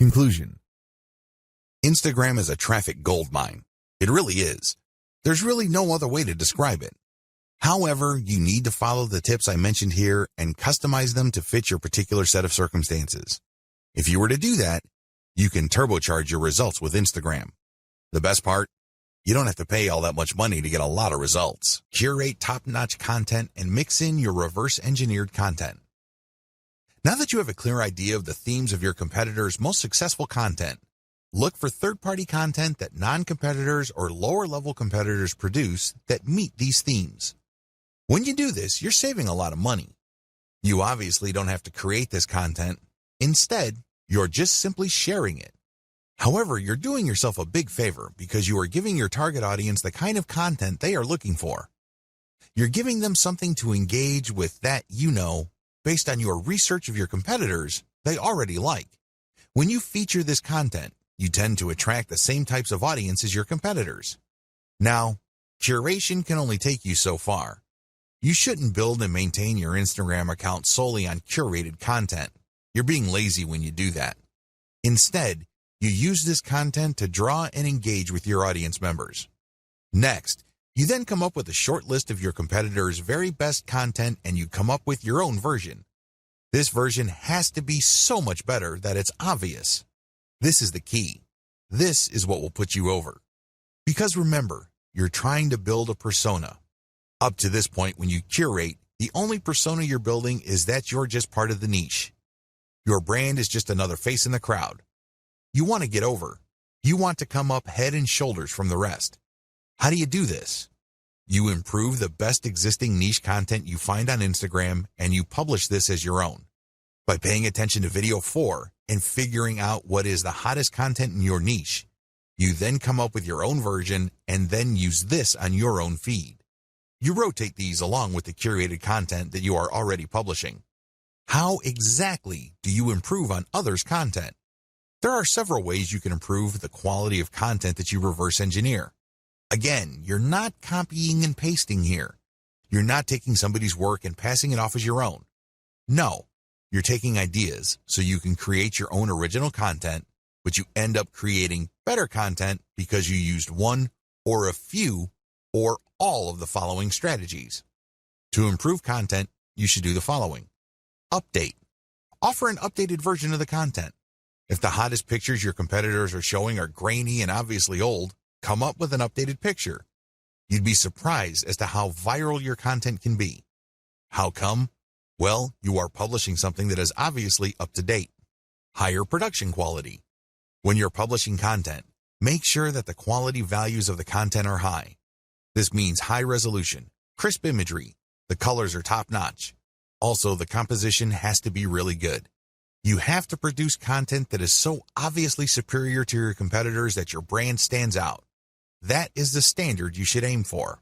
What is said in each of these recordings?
Conclusion. Instagram is a traffic goldmine. It really is. There's really no other way to describe it. However, you need to follow the tips I mentioned here and customize them to fit your particular set of circumstances. If you were to do that, you can turbocharge your results with Instagram. The best part? You don't have to pay all that much money to get a lot of results. Curate top-notch content and mix in your reverse-engineered content. Now that you have a clear idea of the themes of your competitors' most successful content, look for third-party content that non-competitors or lower-level competitors produce that meet these themes. When you do this, you're saving a lot of money. You obviously don't have to create this content. Instead, you're just simply sharing it. However, you're doing yourself a big favor because you are giving your target audience the kind of content they are looking for. You're giving them something to engage with that based on your research of your competitors, they already like. When you feature this content, you tend to attract the same types of audience as your competitors. Now, curation can only take you so far. You shouldn't build and maintain your Instagram account solely on curated content. You're being lazy when you do that. Instead, you use this content to draw and engage with your audience members. Next, you then come up with a short list of your competitors' very best content and you come up with your own version. This version has to be so much better that it's obvious. This is the key. This is what will put you over. Because remember, you're trying to build a persona. Up to this point, when you curate, the only persona you're building is that you're just part of the niche. Your brand is just another face in the crowd. You want to get over. You want to come up head and shoulders from the rest. How do you do this? You improve the best existing niche content you find on Instagram and you publish this as your own. By paying attention to video 4 and figuring out what is the hottest content in your niche, you then come up with your own version and then use this on your own feed. You rotate these along with the curated content that you are already publishing. How exactly do you improve on others' content? There are several ways you can improve the quality of content that you reverse engineer. Again, you're not copying and pasting here. You're not taking somebody's work and passing it off as your own. No, you're taking ideas so you can create your own original content, but you end up creating better content because you used one or a few or all of the following strategies. To improve content, you should do the following. Update. Offer an updated version of the content. If the hottest pictures your competitors are showing are grainy and obviously old, come up with an updated picture. You'd be surprised as to how viral your content can be. How come? Well, you are publishing something that is obviously up to date. Higher production quality. When you're publishing content, make sure that the quality values of the content are high. This means high resolution, crisp imagery, the colors are top-notch. Also, the composition has to be really good. You have to produce content that is so obviously superior to your competitors that your brand stands out. That is the standard you should aim for.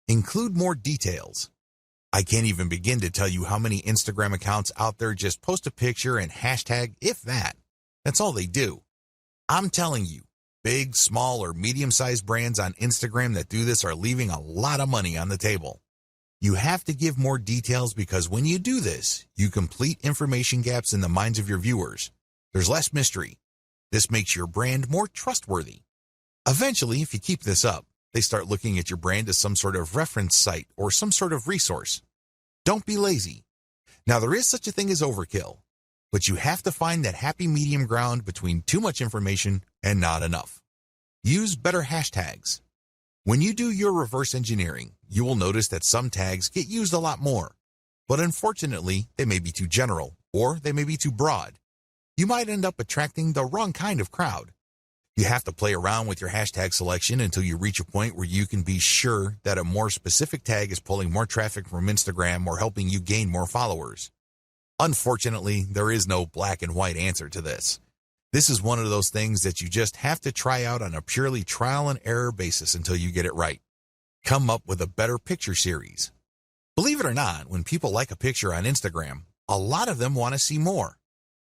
Include more details. I can't even begin to tell you how many Instagram accounts out there just post a picture and hashtag, if that. That's all they do. I'm telling you, big, small, or medium-sized brands on Instagram that do this are leaving a lot of money on the table. You have to give more details because when you do this, you complete information gaps in the minds of your viewers. There's less mystery. This makes your brand more trustworthy. Eventually, if you keep this up, they start looking at your brand as some sort of reference site or some sort of resource. Don't be lazy. Now, there is such a thing as overkill, but you have to find that happy medium ground between too much information and not enough. Use better hashtags. When you do your reverse engineering, you will notice that some tags get used a lot more, but unfortunately, they may be too general or they may be too broad. You might end up attracting the wrong kind of crowd. You have to play around with your hashtag selection until you reach a point where you can be sure that a more specific tag is pulling more traffic from Instagram or helping you gain more followers. Unfortunately, there is no black and white answer to this. This is one of those things that you just have to try out on a purely trial and error basis until you get it right. Come up with a better picture series. Believe it or not, when people like a picture on Instagram, a lot of them want to see more.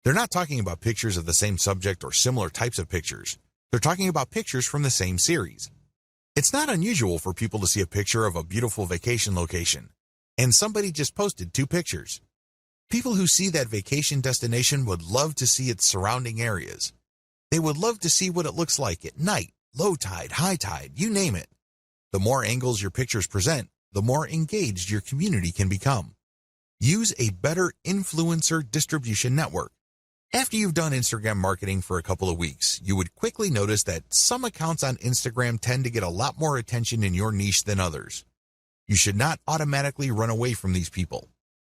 They're not talking about pictures of the same subject or similar types of pictures. They're talking about pictures from the same series. It's not unusual for people to see a picture of a beautiful vacation location, and somebody just posted 2 pictures. People who see that vacation destination would love to see its surrounding areas. They would love to see what it looks like at night, low tide, high tide, you name it. The more angles your pictures present, the more engaged your community can become. Use a better influencer distribution network. After you've done Instagram marketing for a couple of weeks, you would quickly notice that some accounts on Instagram tend to get a lot more attention in your niche than others. You should not automatically run away from these people.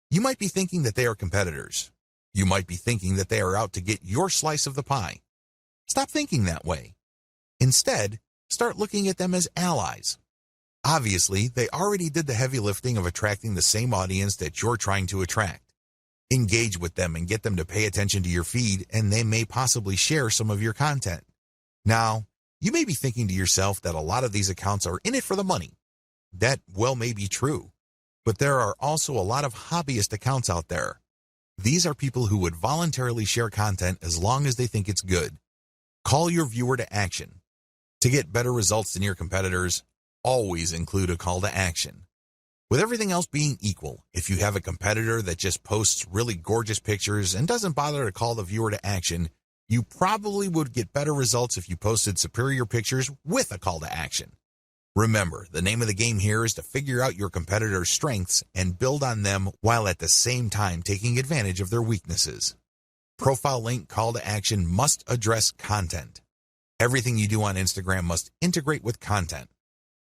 You might be thinking that they are competitors. You might be thinking that they are out to get your slice of the pie. Stop thinking that way. Instead, start looking at them as allies. Obviously, they already did the heavy lifting of attracting the same audience that you're trying to attract. Engage with them and get them to pay attention to your feed, and they may possibly share some of your content. Now, you may be thinking to yourself that a lot of these accounts are in it for the money. That well may be true, but there are also a lot of hobbyist accounts out there. These are people who would voluntarily share content as long as they think it's good. Call your viewer to action. To get better results than your competitors, always include a call to action. With everything else being equal, if you have a competitor that just posts really gorgeous pictures and doesn't bother to call the viewer to action, you probably would get better results if you posted superior pictures with a call to action. Remember, the name of the game here is to figure out your competitor's strengths and build on them while at the same time taking advantage of their weaknesses. Profile link call to action must address content. Everything you do on Instagram must integrate with content.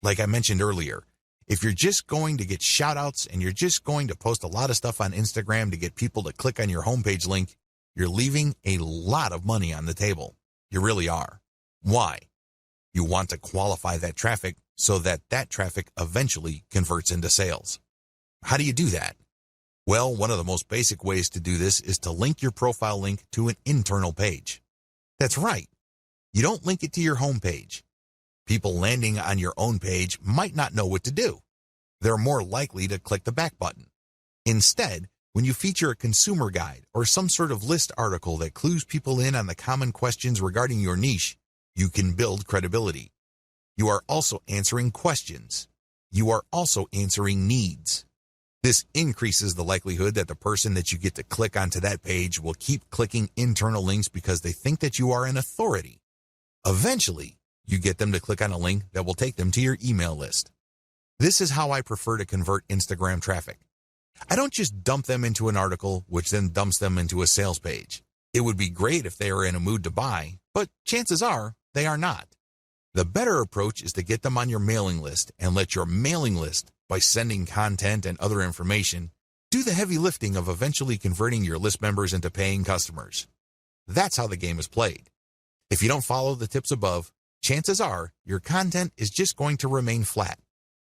Like I mentioned earlier, if you're just going to get shout-outs and you're just going to post a lot of stuff on Instagram to get people to click on your homepage link, you're leaving a lot of money on the table. You really are. Why? You want to qualify that traffic so that that traffic eventually converts into sales. How do you do that? Well, one of the most basic ways to do this is to link your profile link to an internal page. That's right. You don't link it to your homepage. People landing on your own page might not know what to do. They're more likely to click the back button. Instead, when you feature a consumer guide or some sort of list article that clues people in on the common questions regarding your niche, you can build credibility. You are also answering questions. You are also answering needs. This increases the likelihood that the person that you get to click onto that page will keep clicking internal links because they think that you are an authority. Eventually, you get them to click on a link that will take them to your email list. This is how I prefer to convert Instagram traffic. I don't just dump them into an article, which then dumps them into a sales page. It would be great if they are in a mood to buy, but chances are they are not. The better approach is to get them on your mailing list and let your mailing list, by sending content and other information, do the heavy lifting of eventually converting your list members into paying customers. That's how the game is played. If you don't follow the tips above, chances are your content is just going to remain flat.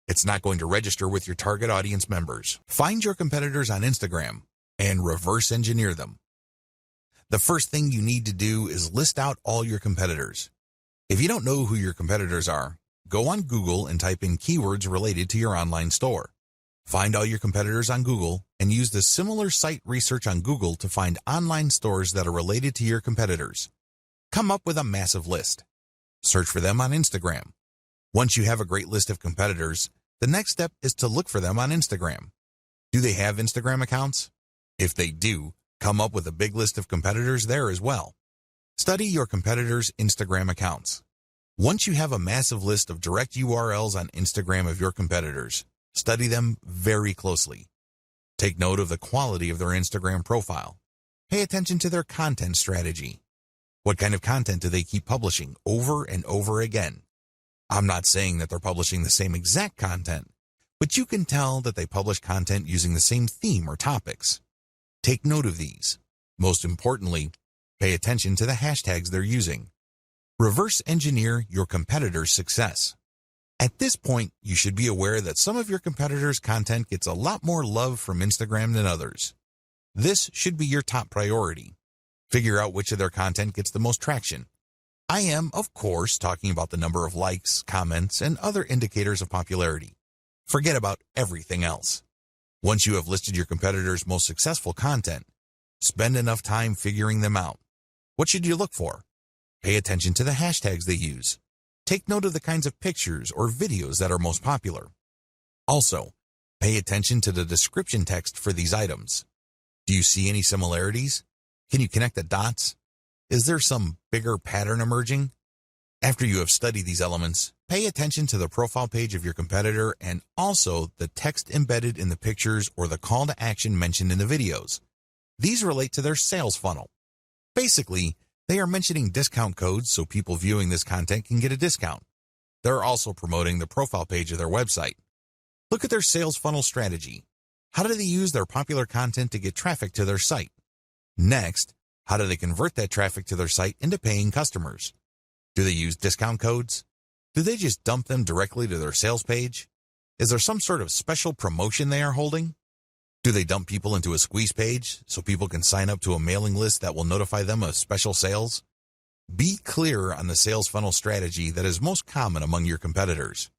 It's not going to register with your target audience members. Find your competitors on Instagram and reverse engineer them. The first thing you need to do is list out all your competitors. If you don't know who your competitors are, go on Google and type in keywords related to your online store. Find all your competitors on Google and use the similar site research on Google to find online stores that are related to your competitors. Come up with a massive list. Search for them on Instagram. Once you have a great list of competitors, the next step is to look for them on Instagram. Do they have Instagram accounts? If they do, come up with a big list of competitors there as well. Study your competitors' Instagram accounts. Once you have a massive list of direct URLs on Instagram of your competitors, study them very closely. Take note of the quality of their Instagram profile. Pay attention to their content strategy. What kind of content do they keep publishing over and over again? I'm not saying that they're publishing the same exact content, but you can tell that they publish content using the same theme or topics. Take note of these. Most importantly, pay attention to the hashtags they're using. Reverse engineer your competitors' success. At this point, you should be aware that some of your competitors' content gets a lot more love from Instagram than others. This should be your top priority. Figure out which of their content gets the most traction. I am, of course, talking about the number of likes, comments, and other indicators of popularity. Forget about everything else. Once you have listed your competitors' most successful content, spend enough time figuring them out. What should you look for? Pay attention to the hashtags they use. Take note of the kinds of pictures or videos that are most popular. Also, pay attention to the description text for these items. Do you see any similarities? Can you connect the dots? Is there some bigger pattern emerging? After you have studied these elements, pay attention to the profile page of your competitor and also the text embedded in the pictures or the call to action mentioned in the videos. These relate to their sales funnel. Basically, they are mentioning discount codes so people viewing this content can get a discount. They're also promoting the profile page of their website. Look at their sales funnel strategy. How do they use their popular content to get traffic to their site? Next, how do they convert that traffic to their site into paying customers? Do they use discount codes? Do they just dump them directly to their sales page? Is there some sort of special promotion they are holding? Do they dump people into a squeeze page so people can sign up to a mailing list that will notify them of special sales? Be clear on the sales funnel strategy that is most common among your competitors.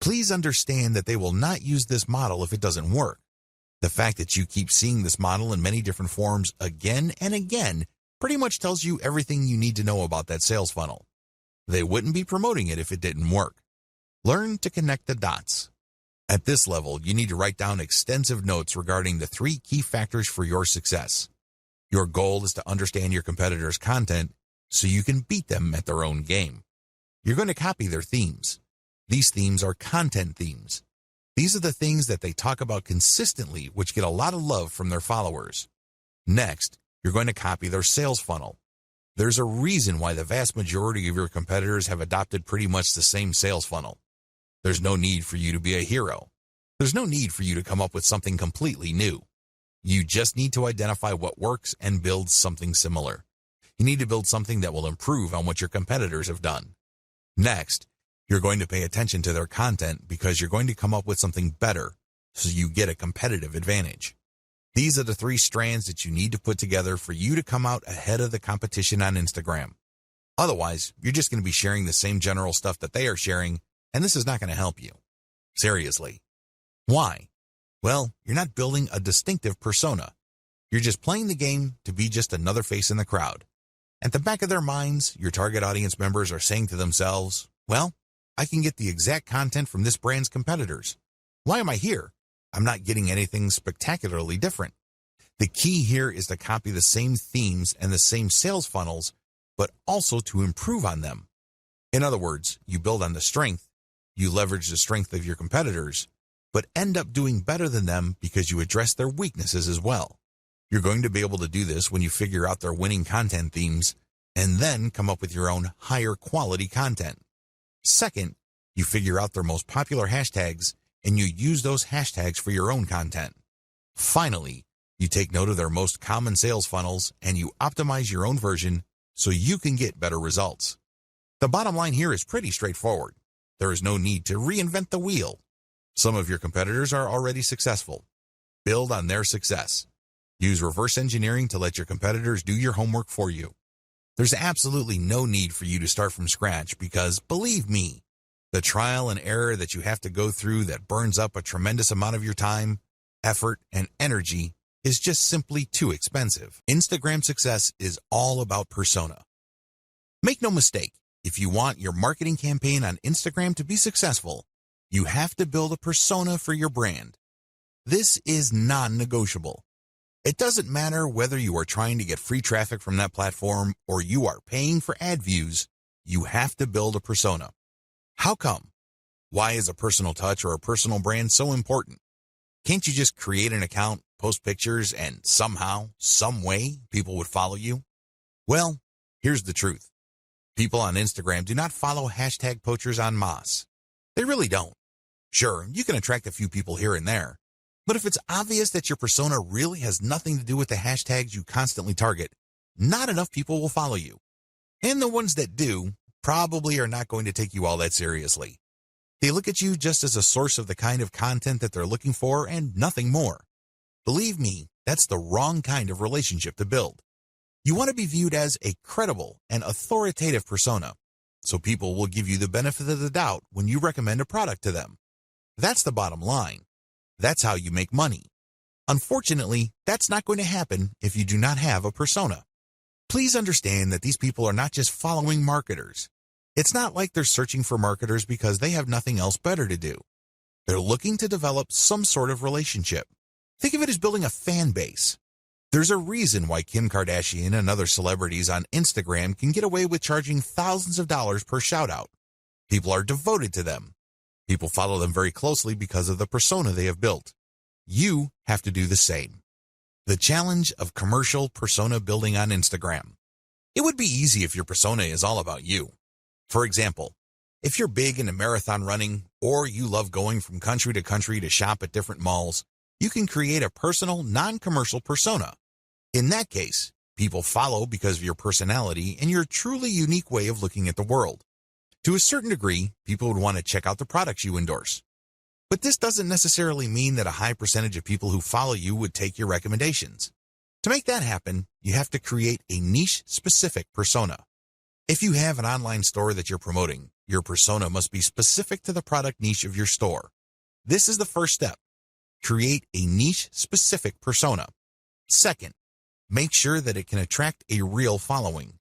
Please understand that they will not use this model if it doesn't work. The fact that you keep seeing this model in many different forms again and again pretty much tells you everything you need to know about that sales funnel. They wouldn't be promoting it if it didn't work. Learn to connect the dots. At this level, you need to write down extensive notes regarding the 3 key factors for your success. Your goal is to understand your competitors' content so you can beat them at their own game. You're going to copy their themes. These themes are content themes. These are the things that they talk about consistently, which get a lot of love from their followers. Next, you're going to copy their sales funnel. There's a reason why the vast majority of your competitors have adopted pretty much the same sales funnel. There's no need for you to be a hero. There's no need for you to come up with something completely new. You just need to identify what works and build something similar. You need to build something that will improve on what your competitors have done. Next, you're going to pay attention to their content because you're going to come up with something better so you get a competitive advantage. These are the 3 strands that you need to put together for you to come out ahead of the competition on Instagram. Otherwise, you're just going to be sharing the same general stuff that they are sharing, and this is not going to help you. Seriously. Why? Well, you're not building a distinctive persona. You're just playing the game to be just another face in the crowd. At the back of their minds, your target audience members are saying to themselves, well, I can get the exact content from this brand's competitors. Why am I here? I'm not getting anything spectacularly different. The key here is to copy the same themes and the same sales funnels, but also to improve on them. In other words, you build on the strength, you leverage the strength of your competitors, but end up doing better than them because you address their weaknesses as well. You're going to be able to do this when you figure out their winning content themes and then come up with your own higher quality content. Second, you figure out their most popular hashtags and you use those hashtags for your own content. Finally, you take note of their most common sales funnels and you optimize your own version so you can get better results. The bottom line here is pretty straightforward. There is no need to reinvent the wheel. Some of your competitors are already successful. Build on their success. Use reverse engineering to let your competitors do your homework for you. There's absolutely no need for you to start from scratch because, believe me, the trial and error that you have to go through that burns up a tremendous amount of your time, effort, and energy is just simply too expensive. Instagram success is all about persona. Make no mistake, if you want your marketing campaign on Instagram to be successful, you have to build a persona for your brand. This is non-negotiable. It doesn't matter whether you are trying to get free traffic from that platform or you are paying for ad views, you have to build a persona. How come? Why is a personal touch or a personal brand so important? Can't you just create an account, post pictures, and somehow, some way, people would follow you? Well, here's the truth. People on Instagram do not follow hashtag poachers en masse. They really don't. Sure, you can attract a few people here and there, but if it's obvious that your persona really has nothing to do with the hashtags you constantly target, not enough people will follow you. And the ones that do probably are not going to take you all that seriously. They look at you just as a source of the kind of content that they're looking for and nothing more. Believe me, that's the wrong kind of relationship to build. You want to be viewed as a credible and authoritative persona, so people will give you the benefit of the doubt when you recommend a product to them. That's the bottom line. That's how you make money. Unfortunately, that's not going to happen if you do not have a persona. Please understand that these people are not just following marketers. It's not like they're searching for marketers because they have nothing else better to do. They're looking to develop some sort of relationship. Think of it as building a fan base. There's a reason why Kim Kardashian and other celebrities on Instagram can get away with charging thousands of dollars per shoutout. People are devoted to them. People follow them very closely because of the persona they have built. You have to do the same. The challenge of commercial persona building on Instagram. It would be easy if your persona is all about you. For example, if you're big into marathon running or you love going from country to shop at different malls, you can create a personal, non-commercial persona. In that case, people follow because of your personality and your truly unique way of looking at the world. To a certain degree, people would want to check out the products you endorse. But this doesn't necessarily mean that a high percentage of people who follow you would take your recommendations. To make that happen, you have to create a niche-specific persona. If you have an online store that you're promoting, your persona must be specific to the product niche of your store. This is the first step. Create a niche-specific persona. Second, make sure that it can attract a real following.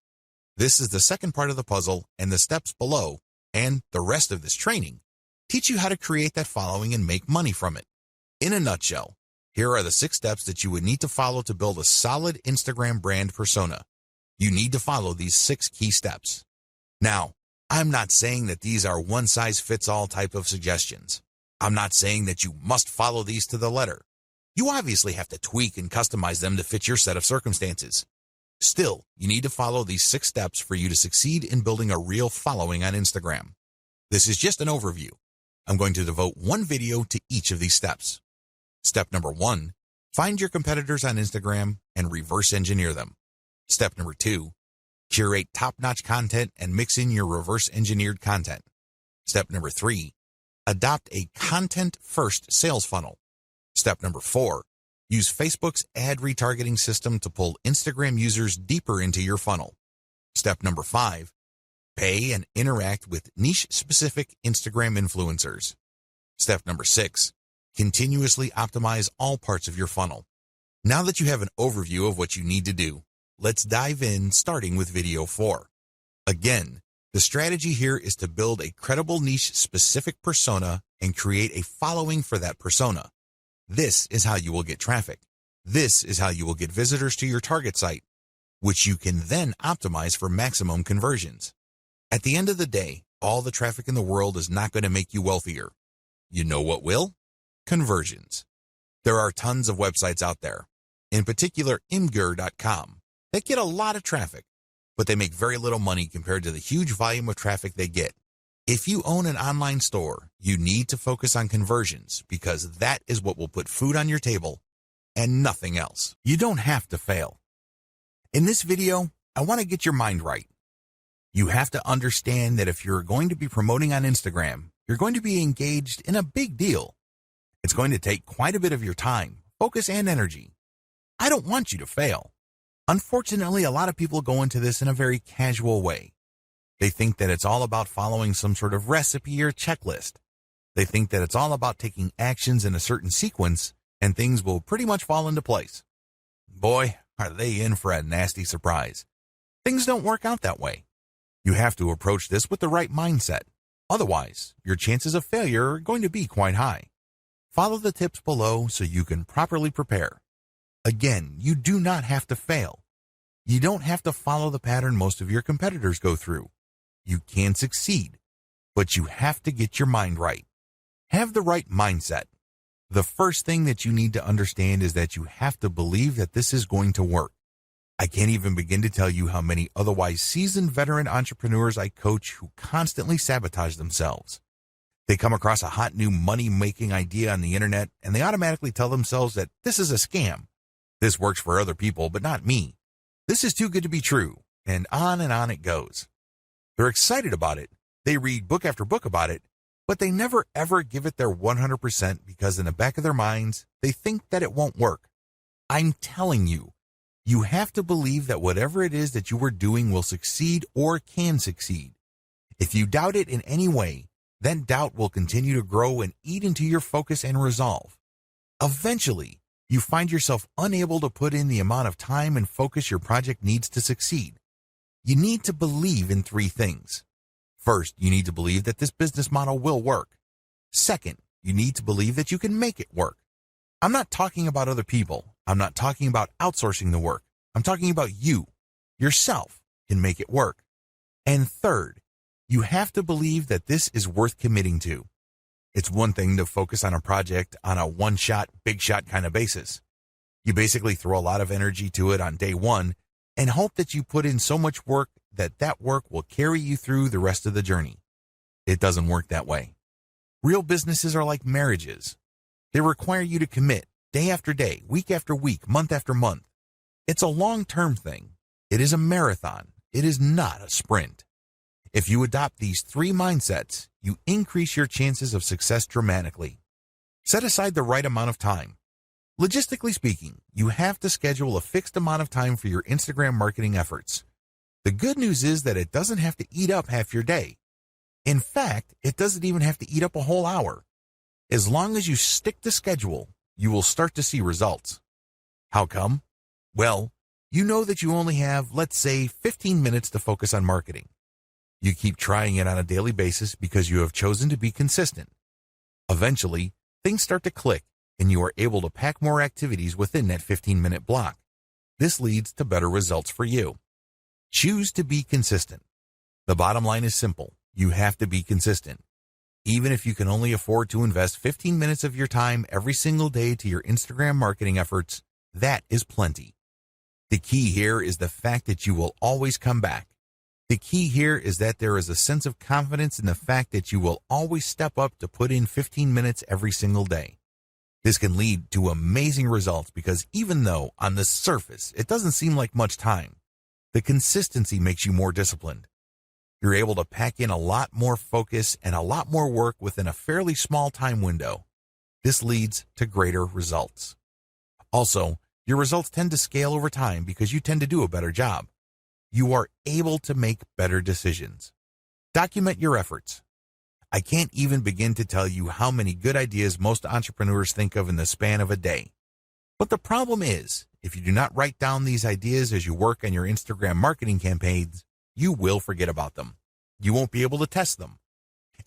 This is the second part of the puzzle, and the steps below, and the rest of this training, teach you how to create that following and make money from it. In a nutshell, here are the 6 steps that you would need to follow to build a solid Instagram brand persona. You need to follow these 6 key steps. Now, I'm not saying that these are one-size-fits-all type of suggestions. I'm not saying that you must follow these to the letter. You obviously have to tweak and customize them to fit your set of circumstances. Still, you need to follow these 6 steps for you to succeed in building a real following on Instagram. This is just an overview. I'm going to devote one video to each of these steps. Step number 1, find your competitors on Instagram and reverse engineer them. Step number 2, curate top-notch content and mix in your reverse engineered content. Step number 3, adopt a content-first sales funnel. Step number 4, use Facebook's ad retargeting system to pull Instagram users deeper into your funnel. Step number 5, pay and interact with niche-specific Instagram influencers. Step number 6, continuously optimize all parts of your funnel. Now that you have an overview of what you need to do, let's dive in, starting with video 4. Again, the strategy here is to build a credible niche-specific persona and create a following for that persona. This is how you will get traffic. This is how you will get visitors to your target site, which you can then optimize for maximum conversions. At the end of the day, all the traffic in the world is not going to make you wealthier. You know what will? Conversions. There are tons of websites out there, in particular Imgur.com, that get a lot of traffic, but they make very little money compared to the huge volume of traffic they get. If you own an online store, you need to focus on conversions because that is what will put food on your table and nothing else. You don't have to fail. In this video, I want to get your mind right. You have to understand that if you're going to be promoting on Instagram, you're going to be engaged in a big deal. It's going to take quite a bit of your time, focus, and energy. I don't want you to fail. Unfortunately, a lot of people go into this in a very casual way. They think that it's all about following some sort of recipe or checklist. They think that it's all about taking actions in a certain sequence and things will pretty much fall into place. Boy, are they in for a nasty surprise. Things don't work out that way. You have to approach this with the right mindset. Otherwise, your chances of failure are going to be quite high. Follow the tips below so you can properly prepare. Again, you do not have to fail. You don't have to follow the pattern most of your competitors go through. You can succeed, but you have to get your mind right. Have the right mindset. The first thing that you need to understand is that you have to believe that this is going to work. I can't even begin to tell you how many otherwise seasoned veteran entrepreneurs I coach who constantly sabotage themselves. They come across a hot new money-making idea on the internet and they automatically tell themselves that this is a scam. This works for other people, but not me. This is too good to be true, and on it goes. They're excited about it. They read book after book about it, but they never ever give it their 100% because in the back of their minds, they think that it won't work. I'm telling you, you have to believe that whatever it is that you are doing will succeed or can succeed. If you doubt it in any way, then doubt will continue to grow and eat into your focus and resolve. Eventually, you find yourself unable to put in the amount of time and focus your project needs to succeed. You need to believe in 3 things. First, you need to believe that this business model will work. Second, you need to believe that you can make it work. I'm not talking about other people, I'm not talking about outsourcing the work. I'm talking about you, yourself, can make it work. And third, you have to believe that this is worth committing to. It's one thing to focus on a project on a one-shot, big-shot kind of basis. You basically throw a lot of energy to it on day one and hope that you put in so much work that that work will carry you through the rest of the journey. It doesn't work that way. Real businesses are like marriages. They require you to commit day after day, week after week, month after month. It's a long-term thing. It is a marathon. It is not a sprint. If you adopt these 3 mindsets, you increase your chances of success dramatically. Set aside the right amount of time. Logistically speaking, you have to schedule a fixed amount of time for your Instagram marketing efforts. The good news is that it doesn't have to eat up half your day. In fact, it doesn't even have to eat up a whole hour. As long as you stick to schedule, you will start to see results. How come? Well, you know that you only have, let's say, 15 minutes to focus on marketing. You keep trying it on a daily basis because you have chosen to be consistent. Eventually, things start to click and you are able to pack more activities within that 15-minute block. This leads to better results for you. Choose to be consistent. The bottom line is simple. You have to be consistent. Even if you can only afford to invest 15 minutes of your time every single day to your Instagram marketing efforts, that is plenty. The key here is the fact that you will always come back. The key here is that there is a sense of confidence in the fact that you will always step up to put in 15 minutes every single day. This can lead to amazing results because even though on the surface it doesn't seem like much time, the consistency makes you more disciplined. You're able to pack in a lot more focus and a lot more work within a fairly small time window. This leads to greater results. Also, your results tend to scale over time because you tend to do a better job. You are able to make better decisions. Document your efforts. I can't even begin to tell you how many good ideas most entrepreneurs think of in the span of a day. But the problem is, if you do not write down these ideas as you work on your Instagram marketing campaigns, you will forget about them. You won't be able to test them.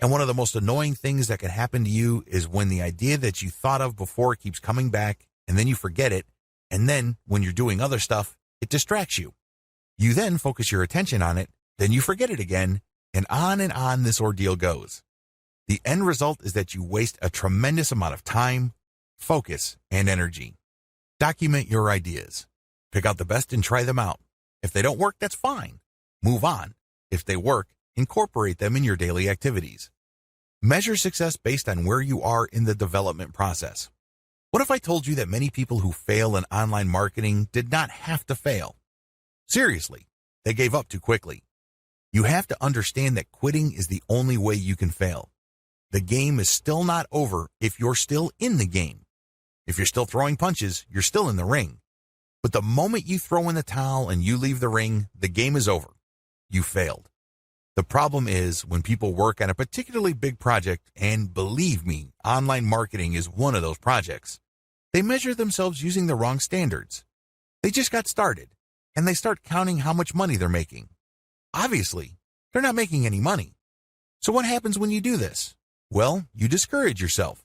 And one of the most annoying things that can happen to you is when the idea that you thought of before keeps coming back, and then you forget it, and then when you're doing other stuff, it distracts you. You then focus your attention on it, then you forget it again, and on this ordeal goes. The end result is that you waste a tremendous amount of time, focus, and energy. Document your ideas. Pick out the best and try them out. If they don't work, that's fine. Move on. If they work, incorporate them in your daily activities. Measure success based on where you are in the development process. What if I told you that many people who fail in online marketing did not have to fail? Seriously, they gave up too quickly. You have to understand that quitting is the only way you can fail. The game is still not over if you're still in the game. If you're still throwing punches, you're still in the ring. But the moment you throw in the towel and you leave the ring, the game is over. You failed. The problem is when people work on a particularly big project, and believe me, online marketing is one of those projects, they measure themselves using the wrong standards. They just got started, and they start counting how much money they're making. Obviously, they're not making any money. So what happens when you do this? Well, you discourage yourself.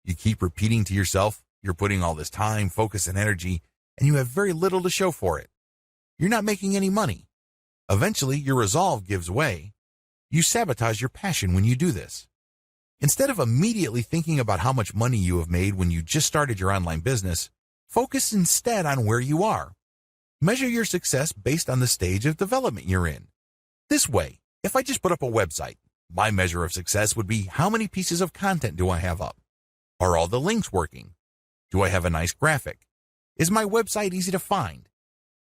You keep repeating to yourself, you're putting all this time, focus, and energy, and you have very little to show for it. You're not making any money. Eventually, your resolve gives way. You sabotage your passion when you do this. Instead of immediately thinking about how much money you have made when you just started your online business, focus instead on where you are. Measure your success based on the stage of development you're in. This way, if I just put up a website, my measure of success would be how many pieces of content do I have up? Are all the links working? Do I have a nice graphic? Is my website easy to find?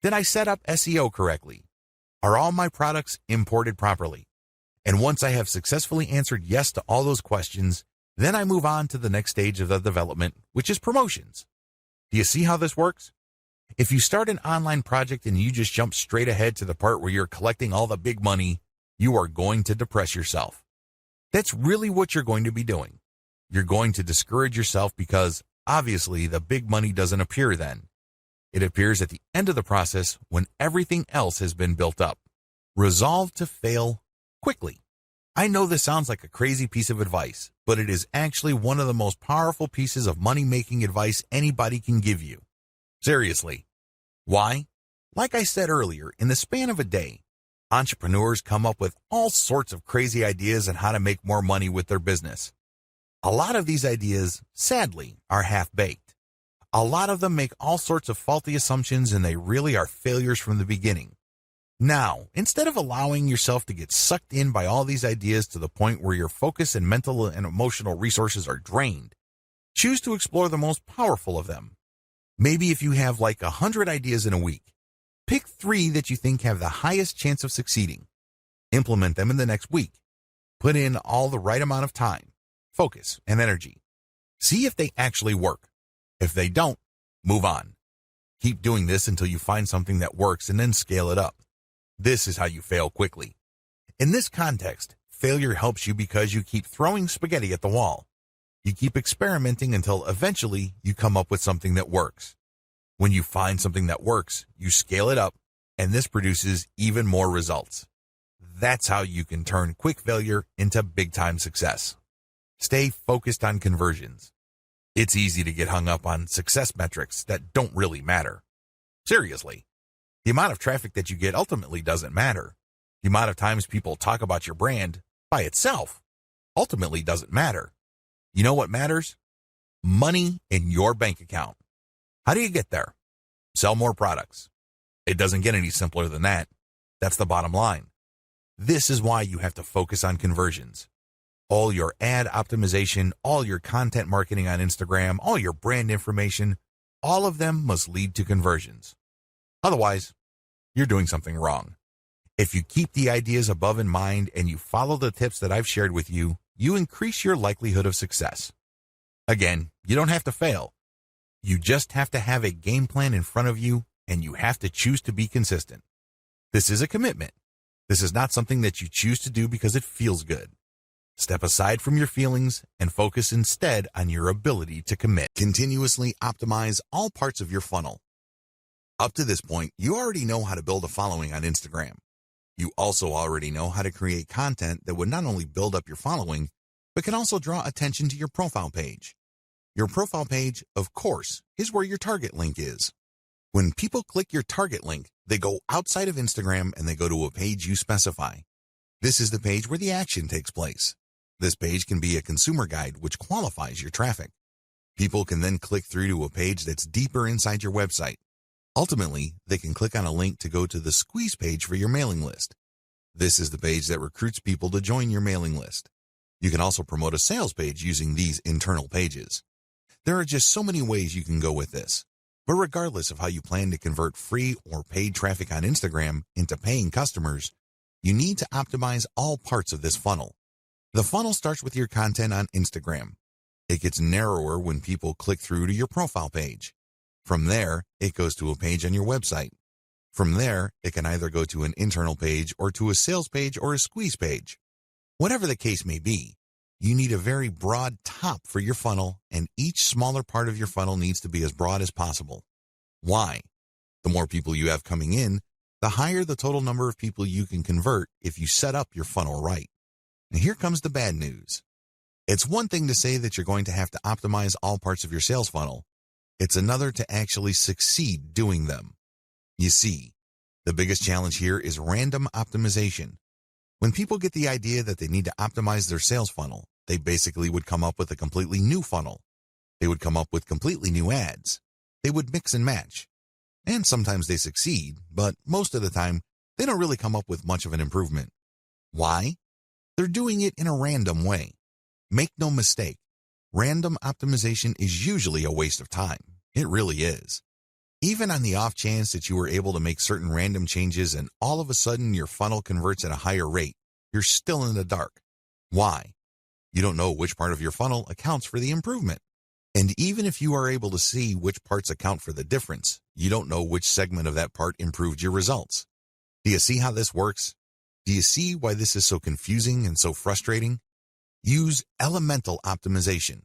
Did I set up SEO correctly? Are all my products imported properly? And once I have successfully answered yes to all those questions, then I move on to the next stage of the development, which is promotions. Do you see how this works? If you start an online project and you just jump straight ahead to the part where you're collecting all the big money, you are going to depress yourself. That's really what you're going to be doing. You're going to discourage yourself because, obviously, the big money doesn't appear then. It appears at the end of the process when everything else has been built up. Resolve to fail quickly. I know this sounds like a crazy piece of advice, but it is actually one of the most powerful pieces of money-making advice anybody can give you. Seriously. Why? Like I said earlier, in the span of a day, entrepreneurs come up with all sorts of crazy ideas on how to make more money with their business. A lot of these ideas, sadly, are half-baked. A lot of them make all sorts of faulty assumptions and they really are failures from the beginning. Now, instead of allowing yourself to get sucked in by all these ideas to the point where your focus and mental and emotional resources are drained, choose to explore the most powerful of them. Maybe if you have like 100 ideas in a week, pick 3 that you think have the highest chance of succeeding. Implement them in the next week. Put in all the right amount of time, focus, and energy. See if they actually work. If they don't, move on. Keep doing this until you find something that works and then scale it up. This is how you fail quickly. In this context, failure helps you because you keep throwing spaghetti at the wall. You keep experimenting until eventually you come up with something that works. When you find something that works, you scale it up, and this produces even more results. That's how you can turn quick failure into big-time success. Stay focused on conversions. It's easy to get hung up on success metrics that don't really matter. Seriously. The amount of traffic that you get ultimately doesn't matter. The amount of times people talk about your brand by itself ultimately doesn't matter. You know what matters? Money in your bank account. How do you get there? Sell more products. It doesn't get any simpler than that. That's the bottom line. This is why you have to focus on conversions. All your ad optimization, all your content marketing on Instagram, all your brand information, all of them must lead to conversions. Otherwise, you're doing something wrong. If you keep the ideas above in mind and you follow the tips that I've shared with you, you increase your likelihood of success. Again, you don't have to fail. You just have to have a game plan in front of you and you have to choose to be consistent. This is a commitment. This is not something that you choose to do because it feels good. Step aside from your feelings and focus instead on your ability to commit. Continuously optimize all parts of your funnel. Up to this point, you already know how to build a following on Instagram. You also already know how to create content that would not only build up your following, but can also draw attention to your profile page. Your profile page, of course, is where your target link is. When people click your target link, they go outside of Instagram and they go to a page you specify. This is the page where the action takes place. This page can be a consumer guide which qualifies your traffic. People can then click through to a page that's deeper inside your website. Ultimately, they can click on a link to go to the squeeze page for your mailing list. This is the page that recruits people to join your mailing list. You can also promote a sales page using these internal pages. There are just so many ways you can go with this. But regardless of how you plan to convert free or paid traffic on Instagram into paying customers, you need to optimize all parts of this funnel. The funnel starts with your content on Instagram. It gets narrower when people click through to your profile page. From there, it goes to a page on your website. From there, it can either go to an internal page or to a sales page or a squeeze page. Whatever the case may be, you need a very broad top for your funnel, and each smaller part of your funnel needs to be as broad as possible. Why? The more people you have coming in, the higher the total number of people you can convert if you set up your funnel right. And here comes the bad news. It's one thing to say that you're going to have to optimize all parts of your sales funnel. It's another to actually succeed doing them. You see, the biggest challenge here is random optimization. When people get the idea that they need to optimize their sales funnel, they basically would come up with a completely new funnel. They would come up with completely new ads. They would mix and match. And sometimes they succeed, but most of the time, they don't really come up with much of an improvement. Why? They're doing it in a random way. Make no mistake, random optimization is usually a waste of time. It really is. Even on the off chance that you were able to make certain random changes and all of a sudden your funnel converts at a higher rate, you're still in the dark. Why? You don't know which part of your funnel accounts for the improvement. And even if you are able to see which parts account for the difference, you don't know which segment of that part improved your results. Do you see how this works? Do you see why this is so confusing and so frustrating? Use elemental optimization.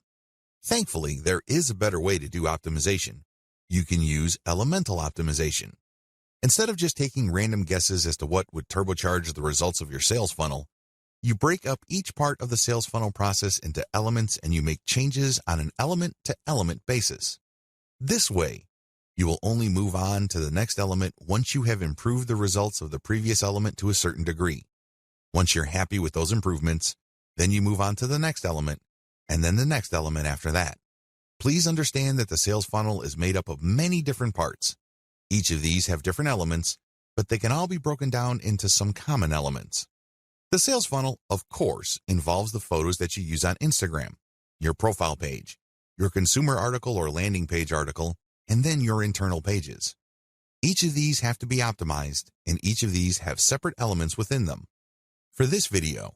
Thankfully, there is a better way to do optimization. You can use elemental optimization. Instead of just taking random guesses as to what would turbocharge the results of your sales funnel, you break up each part of the sales funnel process into elements and you make changes on an element-to-element basis. This way, You will only move on to the next element once you have improved the results of the previous element to a certain degree. Once you're happy with those improvements, then you move on to the next element, and then the next element after that. Please understand that the sales funnel is made up of many different parts. Each of these have different elements, but they can all be broken down into some common elements. The sales funnel, of course, involves the photos that you use on Instagram, your profile page, your consumer article or landing page article, and then your internal pages. Each of these have to be optimized, and each of these have separate elements within them. For this video,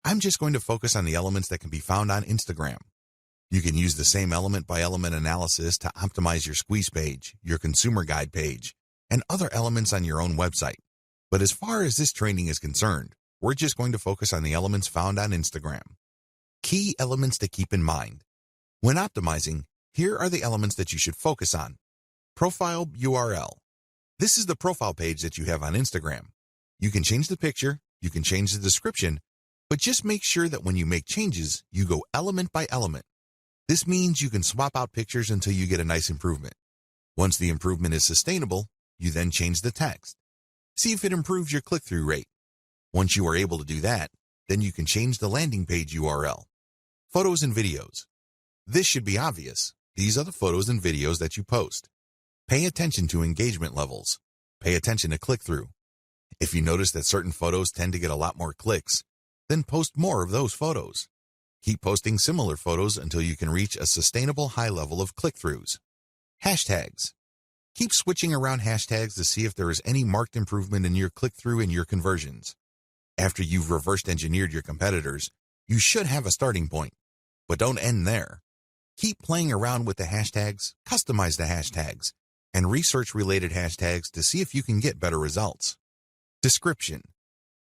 I'm just going to focus on the elements that can be found on Instagram. You can use the same element-by-element analysis to optimize your squeeze page, your consumer guide page, and other elements on your own website. But as far as this training is concerned, we're just going to focus on the elements found on Instagram. Key elements to keep in mind. When optimizing, here are the elements that you should focus on. Profile URL. This is the profile page that you have on Instagram. You can change the picture, you can change the description, but just make sure that when you make changes, you go element by element. This means you can swap out pictures until you get a nice improvement. Once the improvement is sustainable, you then change the text. See if it improves your click-through rate. Once you are able to do that, then you can change the landing page URL. Photos and videos. This should be obvious. These are the photos and videos that you post. Pay attention to engagement levels. Pay attention to click-through. If you notice that certain photos tend to get a lot more clicks, then post more of those photos. Keep posting similar photos until you can reach a sustainable high level of click-throughs. Hashtags. Keep switching around hashtags to see if there is any marked improvement in your click-through and your conversions. After you've reversed engineered your competitors, you should have a starting point. But don't end there. Keep playing around with the hashtags, customize the hashtags, and research related hashtags to see if you can get better results. Description.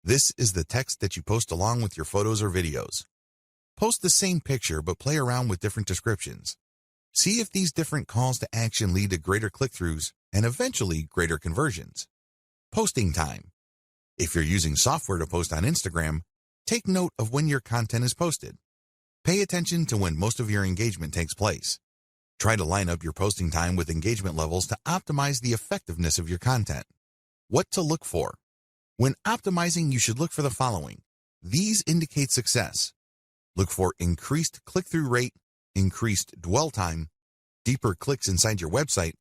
This is the text that you post along with your photos or videos. Post the same picture but play around with different descriptions. See if these different calls to action lead to greater click-throughs and eventually greater conversions. Posting time. If you're using software to post on Instagram, take note of when your content is posted. Pay attention to when most of your engagement takes place. Try to line up your posting time with engagement levels to optimize the effectiveness of your content. What to look for. When optimizing, you should look for the following. These indicate success. Look for increased click-through rate, increased dwell time, deeper clicks inside your website,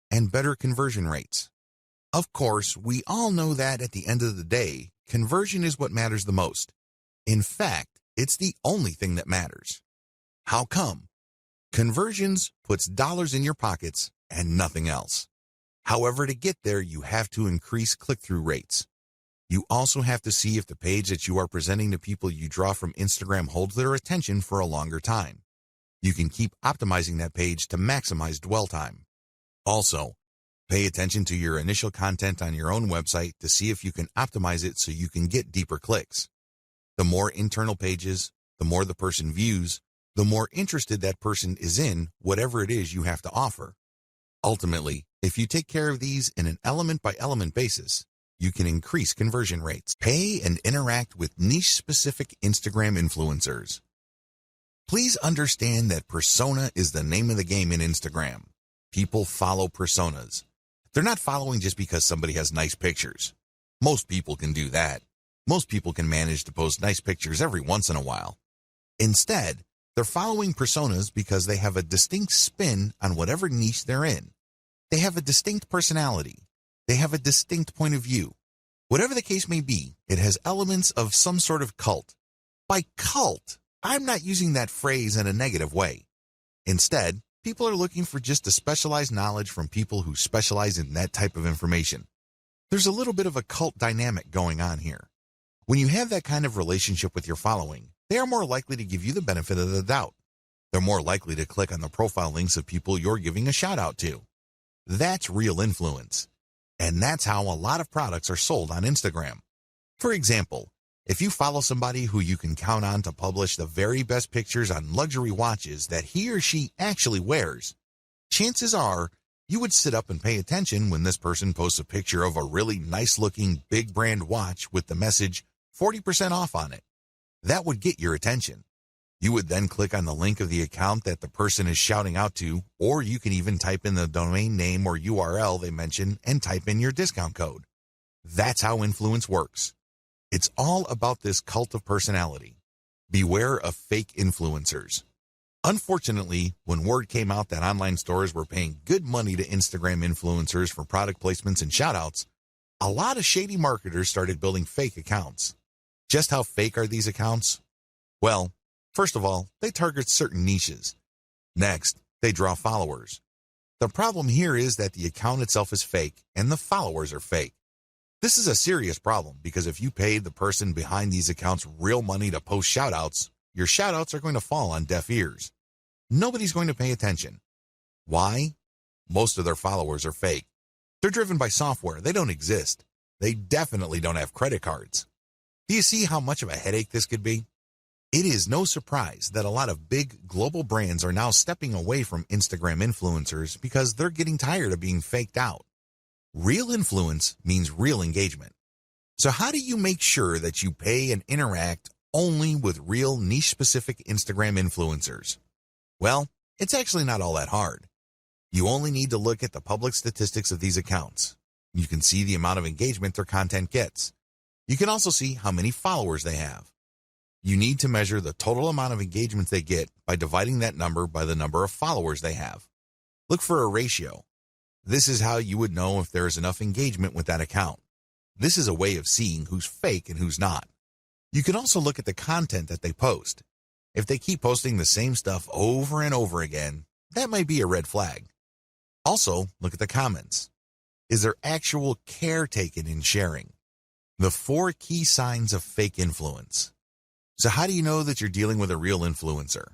and better conversion rates. Of course, we all know that at the end of the day, conversion is what matters the most. In fact, it's the only thing that matters. How come? Conversions puts dollars in your pockets and nothing else. However, to get there, you have to increase click-through rates. You also have to see if the page that you are presenting to people you draw from Instagram holds their attention for a longer time. You can keep optimizing that page to maximize dwell time. Also, pay attention to your initial content on your own website to see if you can optimize it so you can get deeper clicks. The more internal pages, the more the person views, the more interested that person is in whatever it is you have to offer. Ultimately, if you take care of these in an element-by-element basis, you can increase conversion rates. Pay and interact with niche-specific Instagram influencers. Please understand that persona is the name of the game in Instagram. People follow personas. They're not following just because somebody has nice pictures. Most people can do that. Most people can manage to post nice pictures every once in a while. Instead, they're following personas because they have a distinct spin on whatever niche they're in. They have a distinct personality. They have a distinct point of view. Whatever the case may be, it has elements of some sort of cult. By cult, I'm not using that phrase in a negative way. Instead, people are looking for just a specialized knowledge from people who specialize in that type of information. There's a little bit of a cult dynamic going on here. When you have that kind of relationship with your following, they are more likely to give you the benefit of the doubt. They're more likely to click on the profile links of people you're giving a shout out to. That's real influence. And that's how a lot of products are sold on Instagram. For example, if you follow somebody who you can count on to publish the very best pictures on luxury watches that he or she actually wears, chances are you would sit up and pay attention when this person posts a picture of a really nice-looking big brand watch with the message 40% off on it. That would get your attention. You would then click on the link of the account that the person is shouting out to, or you can even type in the domain name or URL they mention and type in your discount code. That's how influence works. It's all about this cult of personality. Beware of fake influencers. Unfortunately, when word came out that online stores were paying good money to Instagram influencers for product placements and shoutouts, a lot of shady marketers started building fake accounts. Just how fake are these accounts? Well, first of all, they target certain niches. Next, they draw followers. The problem here is that the account itself is fake and the followers are fake. This is a serious problem because if you paid the person behind these accounts real money to post shoutouts, your shoutouts are going to fall on deaf ears. Nobody's going to pay attention. Why? Most of their followers are fake. They're driven by software. They don't exist. They definitely don't have credit cards. Do you see how much of a headache this could be? It is no surprise that a lot of big global brands are now stepping away from Instagram influencers because they're getting tired of being faked out. Real influence means real engagement. So how do you make sure that you pay and interact only with real niche-specific Instagram influencers? Well, it's actually not all that hard. You only need to look at the public statistics of these accounts. You can see the amount of engagement their content gets. You can also see how many followers they have. You need to measure the total amount of engagement they get by dividing that number by the number of followers they have. Look for a ratio. This is how you would know if there is enough engagement with that account. This is a way of seeing who's fake and who's not. You can also look at the content that they post. If they keep posting the same stuff over and over again, that might be a red flag. Also, look at the comments. Is there actual care taken in sharing? The 4 key signs of fake influence. So how do you know that you're dealing with a real influencer?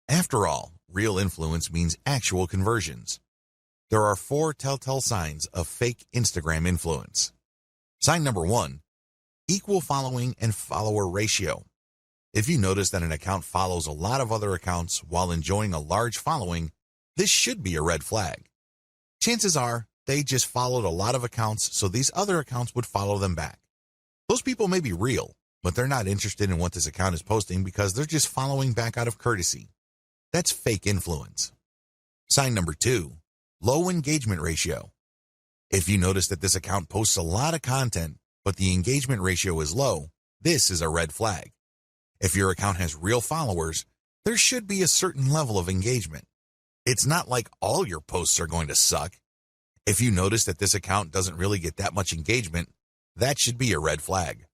After all, real influence means actual conversions. There are 4 telltale signs of fake Instagram influence. Sign number 1, equal following and follower ratio. If you notice that an account follows a lot of other accounts while enjoying a large following, this should be a red flag. Chances are they just followed a lot of accounts, so these other accounts would follow them back. Those people may be real, but they're not interested in what this account is posting because they're just following back out of courtesy. That's fake influence. Sign number 2, low engagement ratio. If you notice that this account posts a lot of content, but the engagement ratio is low, this is a red flag. If your account has real followers, there should be a certain level of engagement. It's not like all your posts are going to suck. If you notice that this account doesn't really get that much engagement, that should be a red flag.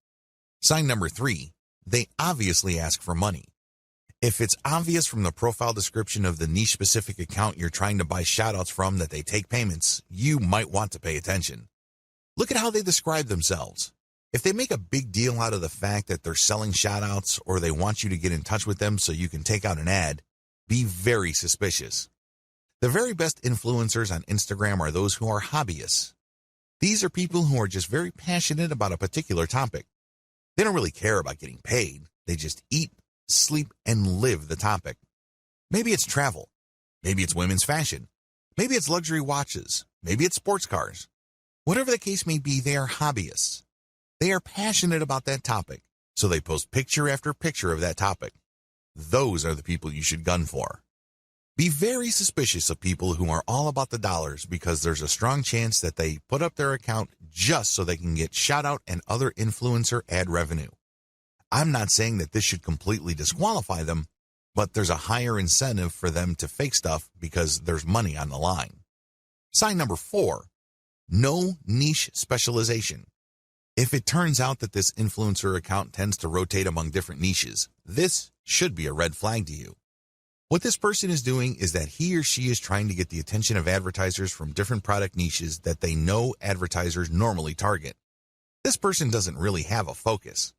Sign number 3, they obviously ask for money. If it's obvious from the profile description of the niche-specific account you're trying to buy shoutouts from that they take payments, you might want to pay attention. Look at how they describe themselves. If they make a big deal out of the fact that they're selling shoutouts or they want you to get in touch with them so you can take out an ad, be very suspicious. The very best influencers on Instagram are those who are hobbyists. These are people who are just very passionate about a particular topic. They don't really care about getting paid. They just eat, sleep, and live the topic. Maybe it's travel. Maybe it's women's fashion. Maybe it's luxury watches. Maybe it's sports cars. Whatever the case may be, they are hobbyists. They are passionate about that topic, so they post picture after picture of that topic. Those are the people you should gun for. Be very suspicious of people who are all about the dollars because there's a strong chance that they put up their account just so they can get shoutout and other influencer ad revenue. I'm not saying that this should completely disqualify them, but there's a higher incentive for them to fake stuff because there's money on the line. Sign number 4, no niche specialization. If it turns out that this influencer account tends to rotate among different niches, this should be a red flag to you. What this person is doing is that he or she is trying to get the attention of advertisers from different product niches that they know advertisers normally target. This person doesn't really have a focus.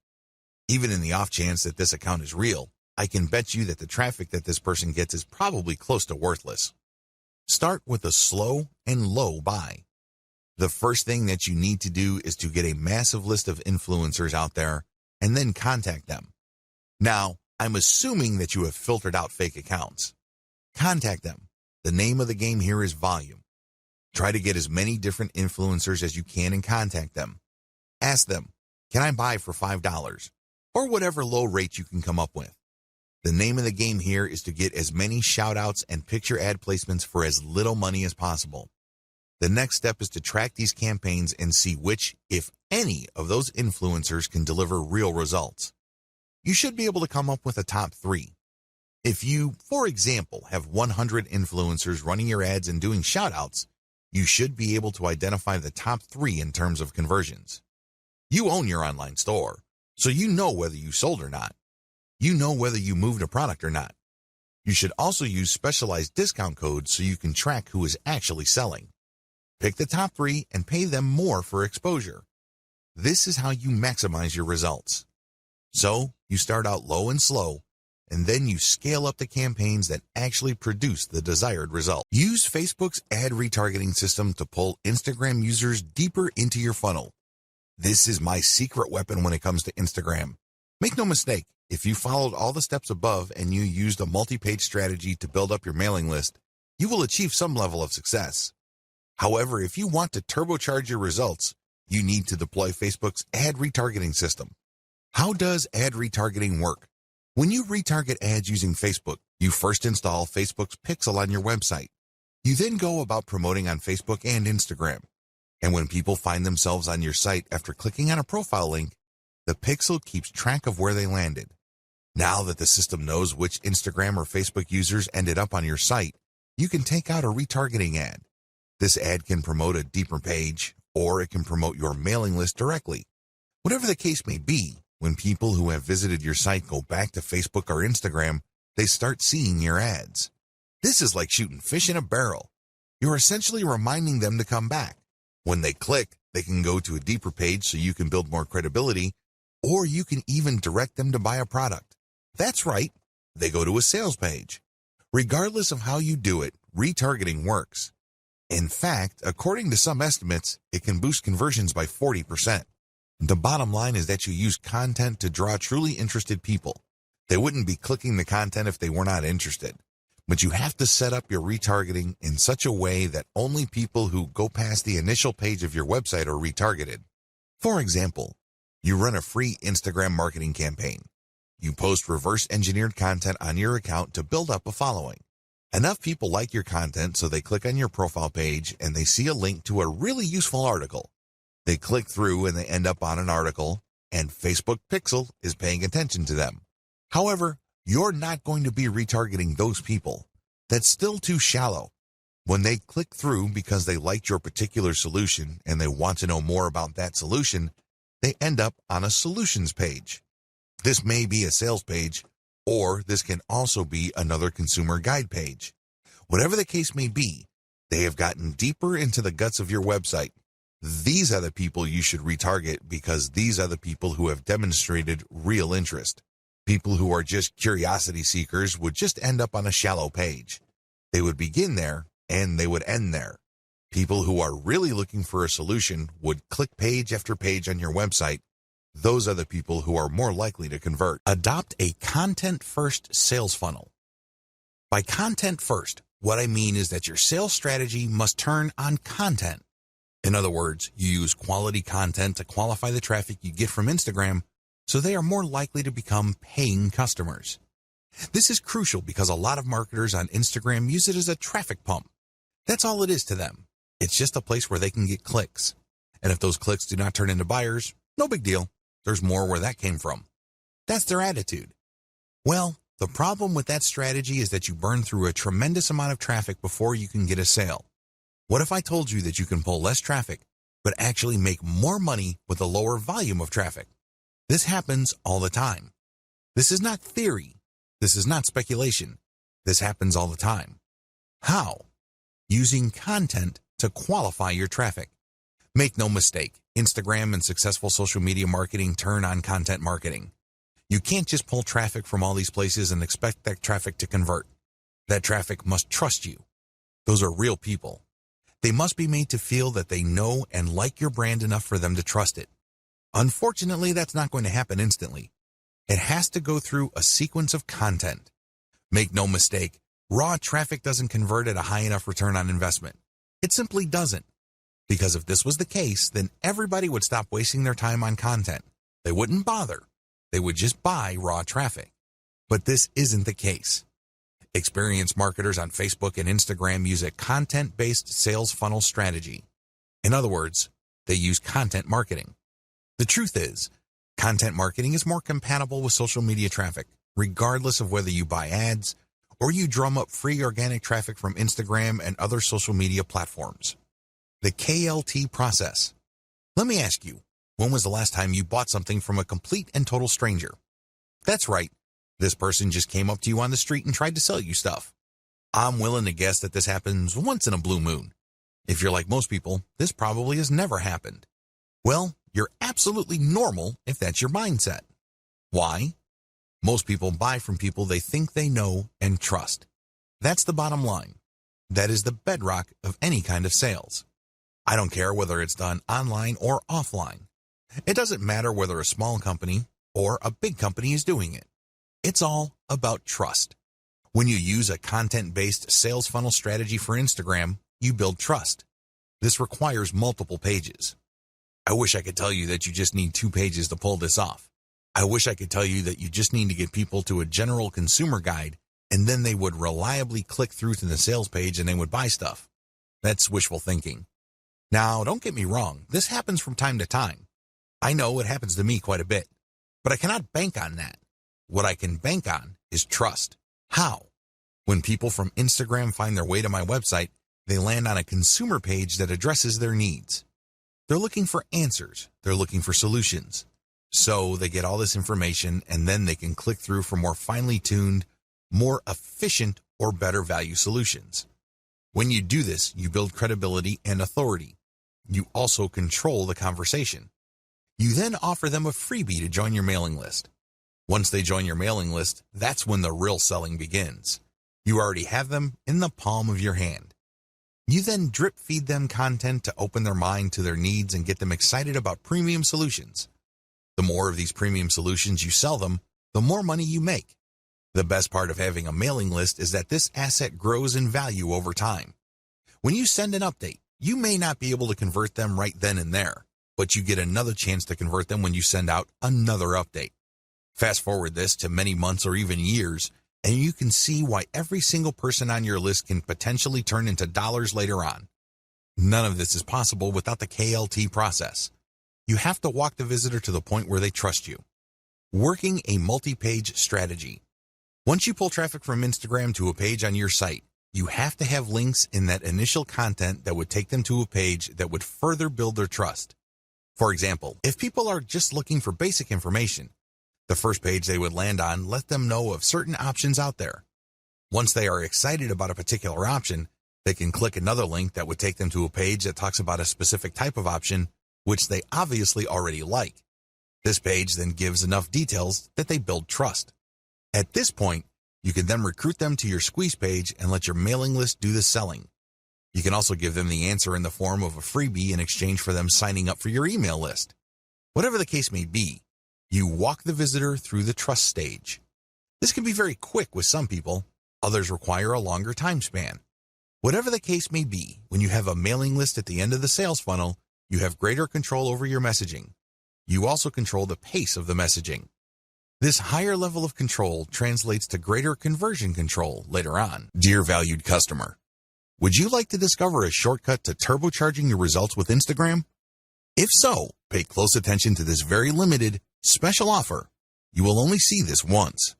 Even in the off chance that this account is real, I can bet you that the traffic that this person gets is probably close to worthless. Start with a slow and low buy. The first thing that you need to do is to get a massive list of influencers out there and then contact them. Now, I'm assuming that you have filtered out fake accounts. Contact them. The name of the game here is volume. Try to get as many different influencers as you can and contact them. Ask them, can I buy for $5? Or whatever low rate you can come up with. The name of the game here is to get as many shout-outs and picture ad placements for as little money as possible. The next step is to track these campaigns and see which, if any, of those influencers can deliver real results. You should be able to come up with a top 3. If you, for example, have 100 influencers running your ads and doing shout-outs, you should be able to identify the top 3 in terms of conversions. You own your online store, so you know whether you sold or not. You know whether you moved a product or not. You should also use specialized discount codes so you can track who is actually selling. Pick the top 3 and pay them more for exposure. This is how you maximize your results. So, you start out low and slow, and then you scale up the campaigns that actually produce the desired result. Use Facebook's ad retargeting system to pull Instagram users deeper into your funnel. This is my secret weapon when it comes to Instagram. Make no mistake, if you followed all the steps above and you used a multi-page strategy to build up your mailing list, you will achieve some level of success. However, if you want to turbocharge your results, you need to deploy Facebook's ad retargeting system. How does ad retargeting work? When you retarget ads using Facebook, you first install Facebook's Pixel on your website. You then go about promoting on Facebook and Instagram. And when people find themselves on your site after clicking on a profile link, the Pixel keeps track of where they landed. Now that the system knows which Instagram or Facebook users ended up on your site, you can take out a retargeting ad. This ad can promote a deeper page, or it can promote your mailing list directly. Whatever the case may be, when people who have visited your site go back to Facebook or Instagram, they start seeing your ads. This is like shooting fish in a barrel. You're essentially reminding them to come back. When they click, they can go to a deeper page so you can build more credibility, or you can even direct them to buy a product. That's right, they go to a sales page. Regardless of how you do it, retargeting works. In fact, according to some estimates, it can boost conversions by 40%. The bottom line is that you use content to draw truly interested people. They wouldn't be clicking the content if they were not interested. But you have to set up your retargeting in such a way that only people who go past the initial page of your website are retargeted. For example, you run a free Instagram marketing campaign. You post reverse-engineered content on your account to build up a following. Enough people like your content so they click on your profile page and they see a link to a really useful article. They click through and they end up on an article, and Facebook Pixel is paying attention to them. However, you're not going to be retargeting those people. That's still too shallow. When they click through because they liked your particular solution and they want to know more about that solution, they end up on a solutions page. This may be a sales page, or this can also be another consumer guide page. Whatever the case may be, they have gotten deeper into the guts of your website. These are the people you should retarget because these are the people who have demonstrated real interest. People who are just curiosity seekers would just end up on a shallow page. They would begin there and they would end there. People who are really looking for a solution would click page after page on your website. Those are the people who are more likely to convert. Adopt a content-first sales funnel. By content first, what I mean is that your sales strategy must turn on content. In other words, you use quality content to qualify the traffic you get from Instagram, so they are more likely to become paying customers. This is crucial because a lot of marketers on Instagram use it as a traffic pump. That's all it is to them. It's just a place where they can get clicks. And if those clicks do not turn into buyers, no big deal. There's more where that came from. That's their attitude. Well, the problem with that strategy is that you burn through a tremendous amount of traffic before you can get a sale. What if I told you that you can pull less traffic, but actually make more money with a lower volume of traffic? This happens all the time. This is not theory. This is not speculation. This happens all the time. How? Using content to qualify your traffic. Make no mistake, Instagram and successful social media marketing turn on content marketing. You can't just pull traffic from all these places and expect that traffic to convert. That traffic must trust you. Those are real people. They must be made to feel that they know and like your brand enough for them to trust it. Unfortunately, that's not going to happen instantly. It has to go through a sequence of content. Make no mistake, raw traffic doesn't convert at a high enough return on investment. It simply doesn't. Because if this was the case, then everybody would stop wasting their time on content. They wouldn't bother. They would just buy raw traffic. But this isn't the case. Experienced marketers on Facebook and Instagram use a content-based sales funnel strategy. In other words, they use content marketing. The truth is, content marketing is more compatible with social media traffic, regardless of whether you buy ads or you drum up free organic traffic from Instagram and other social media platforms. The KLT process. Let me ask you, when was the last time you bought something from a complete and total stranger? That's right. This person just came up to you on the street and tried to sell you stuff. I'm willing to guess that this happens once in a blue moon. If you're like most people, this probably has never happened. Well, you're absolutely normal if that's your mindset. Why? Most people buy from people they think they know and trust. That's the bottom line. That is the bedrock of any kind of sales. I don't care whether it's done online or offline. It doesn't matter whether a small company or a big company is doing it. It's all about trust. When you use a content-based sales funnel strategy for Instagram, you build trust. This requires multiple pages. I wish I could tell you that you just need 2 pages to pull this off. I wish I could tell you that you just need to get people to a general consumer guide and then they would reliably click through to the sales page and they would buy stuff. That's wishful thinking. Now, don't get me wrong, this happens from time to time. I know it happens to me quite a bit, but I cannot bank on that. What I can bank on is trust. How? When people from Instagram find their way to my website, they land on a consumer page that addresses their needs. They're looking for answers. They're looking for solutions. So they get all this information and then they can click through for more finely tuned, more efficient, or better value solutions. When you do this, you build credibility and authority. You also control the conversation. You then offer them a freebie to join your mailing list. Once they join your mailing list, that's when the real selling begins. You already have them in the palm of your hand. You then drip feed them content to open their mind to their needs and get them excited about premium solutions. The more of these premium solutions you sell them, the more money you make. The best part of having a mailing list is that this asset grows in value over time. When you send an update, you may not be able to convert them right then and there, but you get another chance to convert them when you send out another update. Fast forward this to many months or even years, and you can see why every single person on your list can potentially turn into dollars later on. None of this is possible without the KLT process. You have to walk the visitor to the point where they trust you. Working a multi-page strategy. Once you pull traffic from Instagram to a page on your site, you have to have links in that initial content that would take them to a page that would further build their trust. For example, if people are just looking for basic information, the first page they would land on let them know of certain options out there. Once they are excited about a particular option, they can click another link that would take them to a page that talks about a specific type of option, which they obviously already like. This page then gives enough details that they build trust. At this point, you can then recruit them to your squeeze page and let your mailing list do the selling. You can also give them the answer in the form of a freebie in exchange for them signing up for your email list. Whatever the case may be, you walk the visitor through the trust stage. This can be very quick with some people. Others require a longer time span. Whatever the case may be, when you have a mailing list at the end of the sales funnel, you have greater control over your messaging. You also control the pace of the messaging. This higher level of control translates to greater conversion control later on. Dear valued customer, would you like to discover a shortcut to turbocharging your results with Instagram? If so, pay close attention to this very limited, special offer. You will only see this once.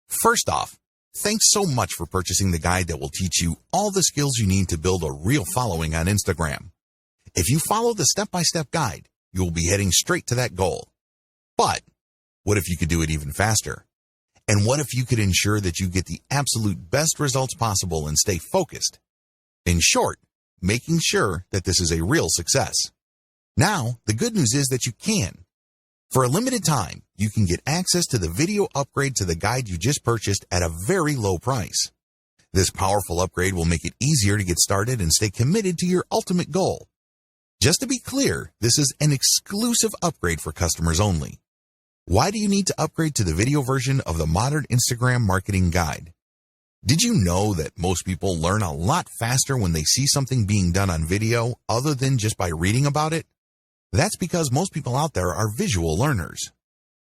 First off, thanks so much for purchasing the guide that will teach you all the skills you need to build a real following on Instagram. If you follow the step-by-step guide, you will be heading straight to that goal. But what if you could do it even faster? And what if you could ensure that you get the absolute best results possible and stay focused? In short, making sure that this is a real success. Now, the good news is that you can. For a limited time, you can get access to the video upgrade to the guide you just purchased at a very low price. This powerful upgrade will make it easier to get started and stay committed to your ultimate goal. Just to be clear, this is an exclusive upgrade for customers only. Why do you need to upgrade to the video version of the Modern Instagram Marketing Guide? Did you know that most people learn a lot faster when they see something being done on video other than just by reading about it? That's because most people out there are visual learners.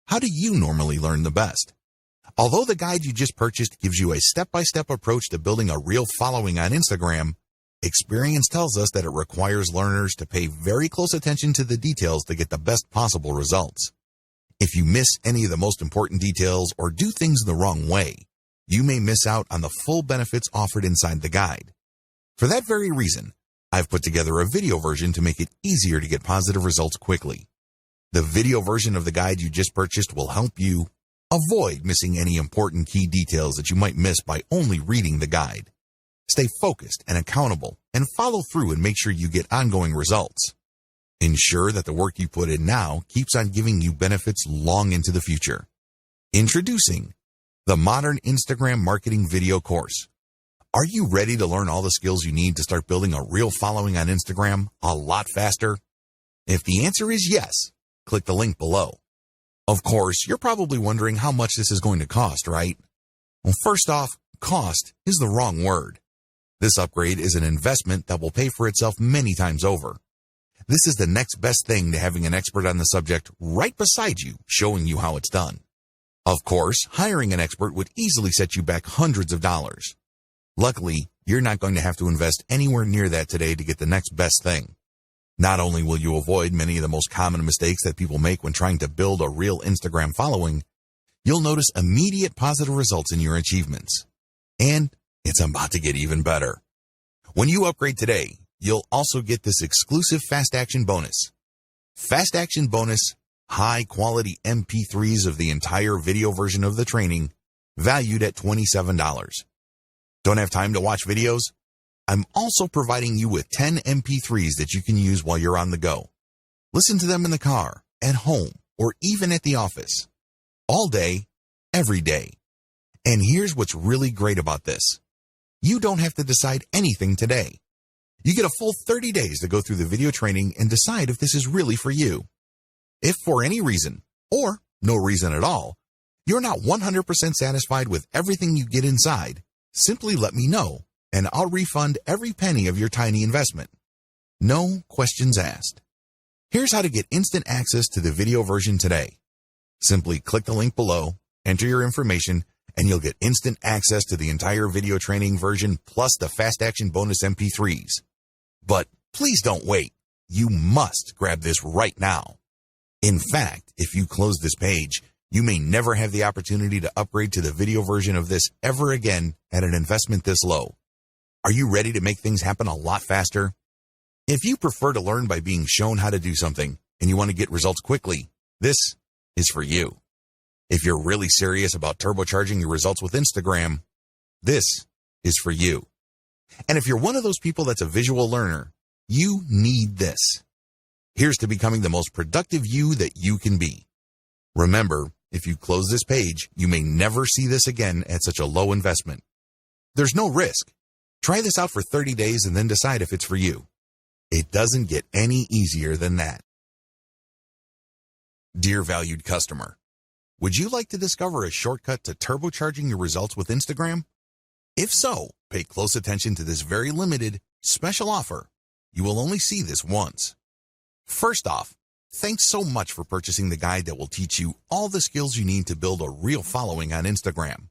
How do you normally learn the best? Although the guide you just purchased gives you a step-by-step approach to building a real following on Instagram, experience tells us that it requires learners to pay very close attention to the details to get the best possible results. If you miss any of the most important details or do things the wrong way, you may miss out on the full benefits offered inside the guide. For that very reason, I've put together a video version to make it easier to get positive results quickly. The video version of the guide you just purchased will help you avoid missing any important key details that you might miss by only reading the guide. Stay focused and accountable and follow through and make sure you get ongoing results. Ensure that the work you put in now keeps on giving you benefits long into the future. Introducing the Modern Instagram Marketing Video Course. Are you ready to learn all the skills you need to start building a real following on Instagram a lot faster? If the answer is yes, click the link below. Of course, you're probably wondering how much this is going to cost, right? Well, first off, cost is the wrong word. This upgrade is an investment that will pay for itself many times over. This is the next best thing to having an expert on the subject right beside you, showing you how it's done. Of course, hiring an expert would easily set you back hundreds of dollars. Luckily, you're not going to have to invest anywhere near that today to get the next best thing. Not only will you avoid many of the most common mistakes that people make when trying to build a real Instagram following, you'll notice immediate positive results in your achievements. And it's about to get even better. When you upgrade today, you'll also get this exclusive Fast Action bonus. Fast Action bonus, high-quality MP3s of the entire video version of the training, valued at $27. Don't have time to watch videos? I'm also providing you with 10 MP3s that you can use while you're on the go. Listen to them in the car, at home, or even at the office. All day, every day. And here's what's really great about this. You don't have to decide anything today. You get a full 30 days to go through the video training and decide if this is really for you. If for any reason, or no reason at all, you're not 100% satisfied with everything you get inside, simply let me know, and I'll refund every penny of your tiny investment. No questions asked. Here's how to get instant access to the video version today. Simply click the link below, enter your information, and you'll get instant access to the entire video training version plus the Fast Action bonus MP3s. But please don't wait. You must grab this right now. In fact, if you close this page, you may never have the opportunity to upgrade to the video version of this ever again at an investment this low. Are you ready to make things happen a lot faster? If you prefer to learn by being shown how to do something and you want to get results quickly, this is for you. If you're really serious about turbocharging your results with Instagram, this is for you. And if you're one of those people that's a visual learner, you need this. Here's to becoming the most productive you that you can be. Remember, if you close this page, you may never see this again at such a low investment. There's no risk. Try this out for 30 days and then decide if it's for you. It doesn't get any easier than that. Dear valued customer, would you like to discover a shortcut to turbocharging your results with Instagram? If so, pay close attention to this very limited, special offer. You will only see this once. First off, thanks so much for purchasing the guide that will teach you all the skills you need to build a real following on Instagram.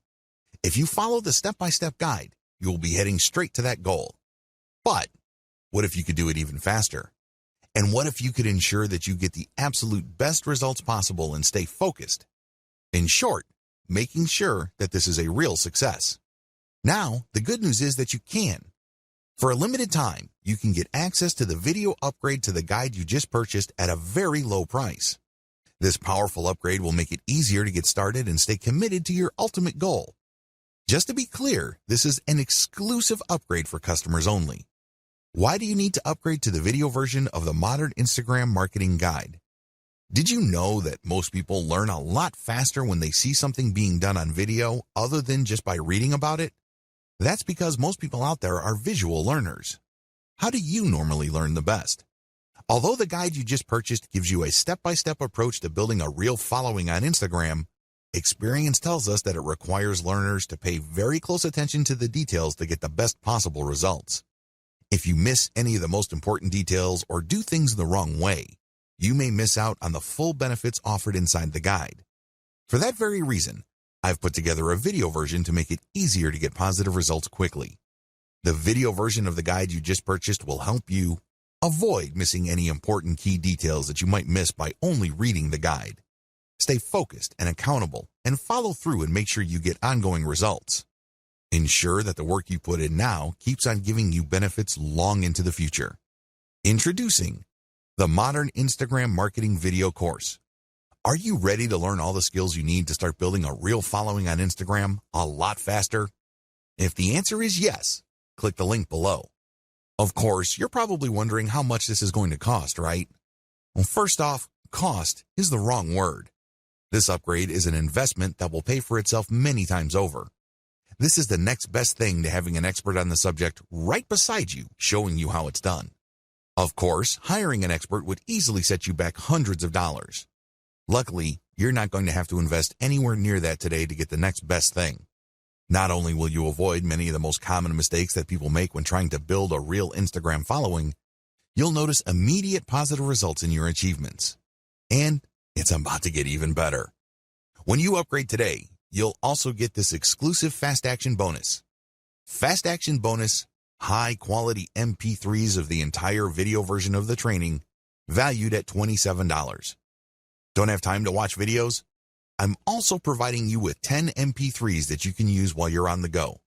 If you follow the step-by-step guide, you will be heading straight to that goal. But what if you could do it even faster? And what if you could ensure that you get the absolute best results possible and stay focused? In short, making sure that this is a real success. Now, the good news is that you can. For a limited time, you can get access to the video upgrade to the guide you just purchased at a very low price. This powerful upgrade will make it easier to get started and stay committed to your ultimate goal. Just to be clear, this is an exclusive upgrade for customers only. Why do you need to upgrade to the video version of the Modern Instagram Marketing Guide? Did you know that most people learn a lot faster when they see something being done on video other than just by reading about it? That's because most people out there are visual learners. How do you normally learn the best? Although the guide you just purchased gives you a step-by-step approach to building a real following on Instagram, experience tells us that it requires learners to pay very close attention to the details to get the best possible results. If you miss any of the most important details or do things the wrong way, you may miss out on the full benefits offered inside the guide. For that very reason, I've put together a video version to make it easier to get positive results quickly. The video version of the guide you just purchased will help you avoid missing any important key details that you might miss by only reading the guide. Stay focused and accountable and follow through and make sure you get ongoing results. Ensure that the work you put in now keeps on giving you benefits long into the future. Introducing the Modern Instagram Marketing Video Course. Are you ready to learn all the skills you need to start building a real following on Instagram a lot faster? If the answer is yes, click the link below. Of course, you're probably wondering how much this is going to cost, right? Well, first off, cost is the wrong word. This upgrade is an investment that will pay for itself many times over. This is the next best thing to having an expert on the subject right beside you, showing you how it's done. Of course, hiring an expert would easily set you back hundreds of dollars. Luckily, you're not going to have to invest anywhere near that today to get the next best thing. Not only will you avoid many of the most common mistakes that people make when trying to build a real Instagram following, you'll notice immediate positive results in your achievements. And it's about to get even better. When you upgrade today, you'll also get this exclusive Fast Action bonus. Fast Action bonus, high-quality MP3s of the entire video version of the training, valued at $27. Don't have time to watch videos? I'm also providing you with 10 MP3s that you can use while you're on the go.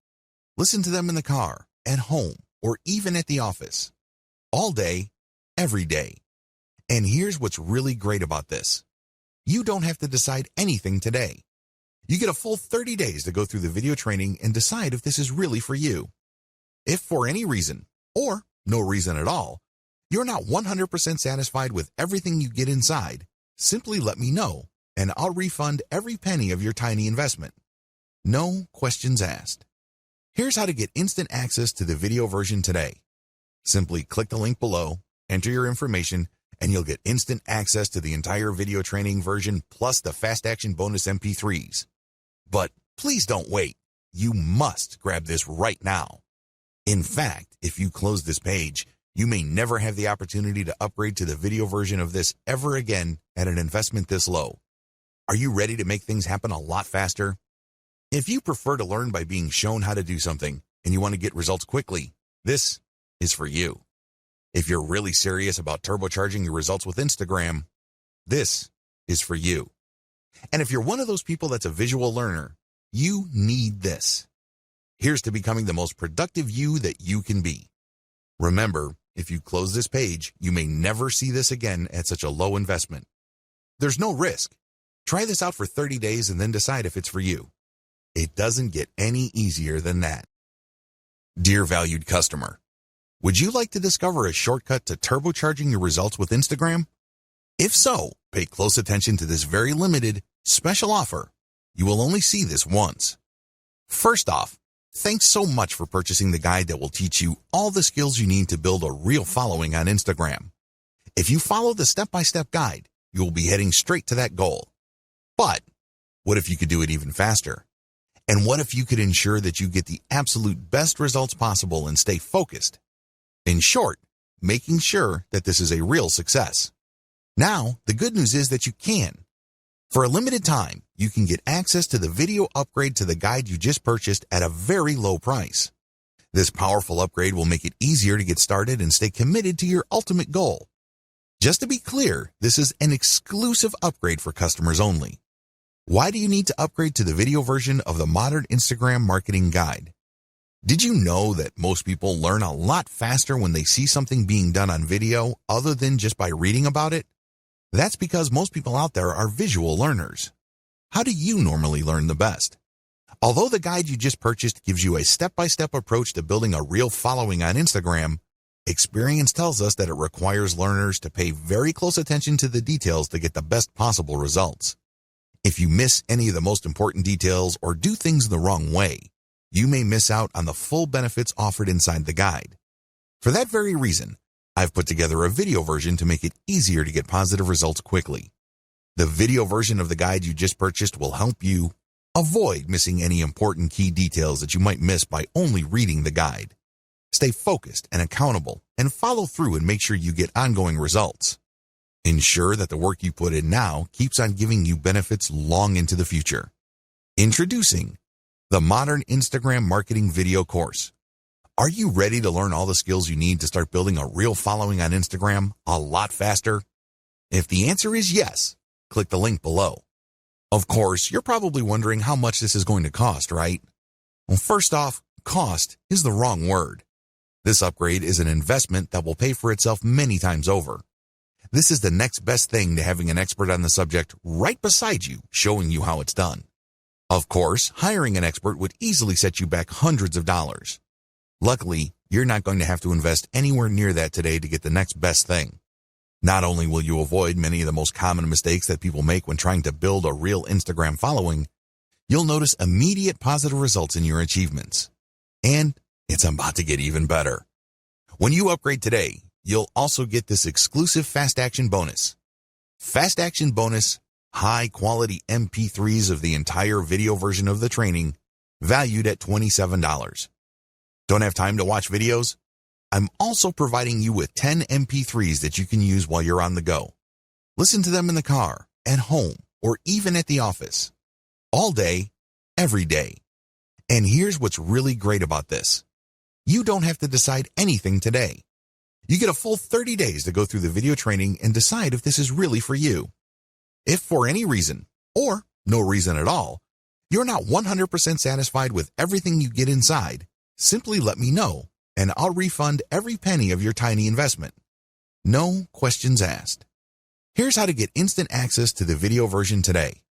Listen to them in the car, at home, or even at the office. All day, every day. And here's what's really great about this. You don't have to decide anything today. You get a full 30 days to go through the video training and decide if this is really for you. If for any reason, or no reason at all, you're not 100% satisfied with everything you get inside, simply let me know, and I'll refund every penny of your tiny investment. No questions asked. Here's how to get instant access to the video version today. Simply click the link below, enter your information, and you'll get instant access to the entire video training version plus the Fast Action bonus MP3s. But please don't wait. You must grab this right now. In fact, if you close this page, you may never have the opportunity to upgrade to the video version of this ever again at an investment this low. Are you ready to make things happen a lot faster? If you prefer to learn by being shown how to do something and you want to get results quickly, this is for you. If you're really serious about turbocharging your results with Instagram, this is for you. And if you're one of those people that's a visual learner, you need this. Here's to becoming the most productive you that you can be. Remember, if you close this page, you may never see this again at such a low investment. There's no risk. Try this out for 30 days and then decide if it's for you. It doesn't get any easier than that. Dear valued customer, would you like to discover a shortcut to turbocharging your results with Instagram? If so, pay close attention to this very limited, special offer. You will only see this once. First off, thanks so much for purchasing the guide that will teach you all the skills you need to build a real following on Instagram. If you follow the step-by-step guide, you will be heading straight to that goal. But what if you could do it even faster? And what if you could ensure that you get the absolute best results possible and stay focused? In short, making sure that this is a real success. Now, the good news is that you can. For a limited time, you can get access to the video upgrade to the guide you just purchased at a very low price. This powerful upgrade will make it easier to get started and stay committed to your ultimate goal. Just to be clear, this is an exclusive upgrade for customers only. Why do you need to upgrade to the video version of the Modern Instagram Marketing Guide? Did you know that most people learn a lot faster when they see something being done on video other than just by reading about it? That's because most people out there are visual learners. How do you normally learn the best? Although the guide you just purchased gives you a step-by-step approach to building a real following on Instagram, experience tells us that it requires learners to pay very close attention to the details to get the best possible results. If you miss any of the most important details or do things the wrong way, you may miss out on the full benefits offered inside the guide. For that very reason, I've put together a video version to make it easier to get positive results quickly. The video version of the guide you just purchased will help you avoid missing any important key details that you might miss by only reading the guide. Stay focused and accountable and follow through and make sure you get ongoing results. Ensure that the work you put in now keeps on giving you benefits long into the future. Introducing the Modern Instagram Marketing Video Course. Are you ready to learn all the skills you need to start building a real following on Instagram a lot faster? If the answer is yes, click the link below. Of course, you're probably wondering how much this is going to cost, right? Well, first off, cost is the wrong word. This upgrade is an investment that will pay for itself many times over. This is the next best thing to having an expert on the subject right beside you, showing you how it's done. Of course, hiring an expert would easily set you back hundreds of dollars. Luckily, you're not going to have to invest anywhere near that today to get the next best thing. Not only will you avoid many of the most common mistakes that people make when trying to build a real Instagram following, you'll notice immediate positive results in your achievements. And it's about to get even better. When you upgrade today, you'll also get this exclusive Fast Action bonus. Fast Action bonus, high-quality MP3s of the entire video version of the training, valued at $27. Don't have time to watch videos? I'm also providing you with 10 MP3s that you can use while you're on the go. Listen to them in the car, at home, or even at the office. All day, every day. And here's what's really great about this. You don't have to decide anything today. You get a full 30 days to go through the video training and decide if this is really for you. If for any reason, or no reason at all, you're not 100% satisfied with everything you get inside, simply let me know, and I'll refund every penny of your tiny investment. No questions asked. Here's how to get instant access to the video version today.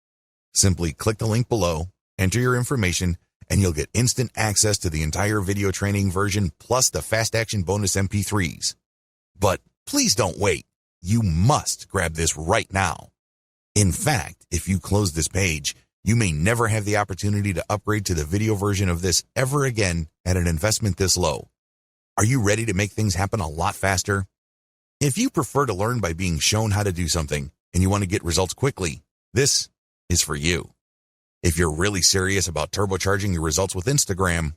Simply click the link below, enter your information, and you'll get instant access to the entire video training version plus the Fast Action bonus MP3s. But please don't wait. You must grab this right now. In fact, if you close this page, you may never have the opportunity to upgrade to the video version of this ever again at an investment this low. Are you ready to make things happen a lot faster? If you prefer to learn by being shown how to do something and you want to get results quickly, this is for you. If you're really serious about turbocharging your results with Instagram,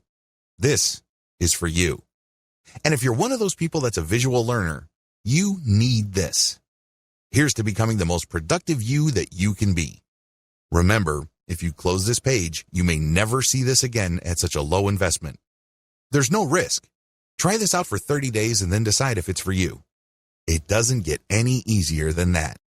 this is for you. And if you're one of those people that's a visual learner, you need this. Here's to becoming the most productive you that you can be. Remember, if you close this page, you may never see this again at such a low investment. There's no risk. Try this out for 30 days and then decide if it's for you. It doesn't get any easier than that.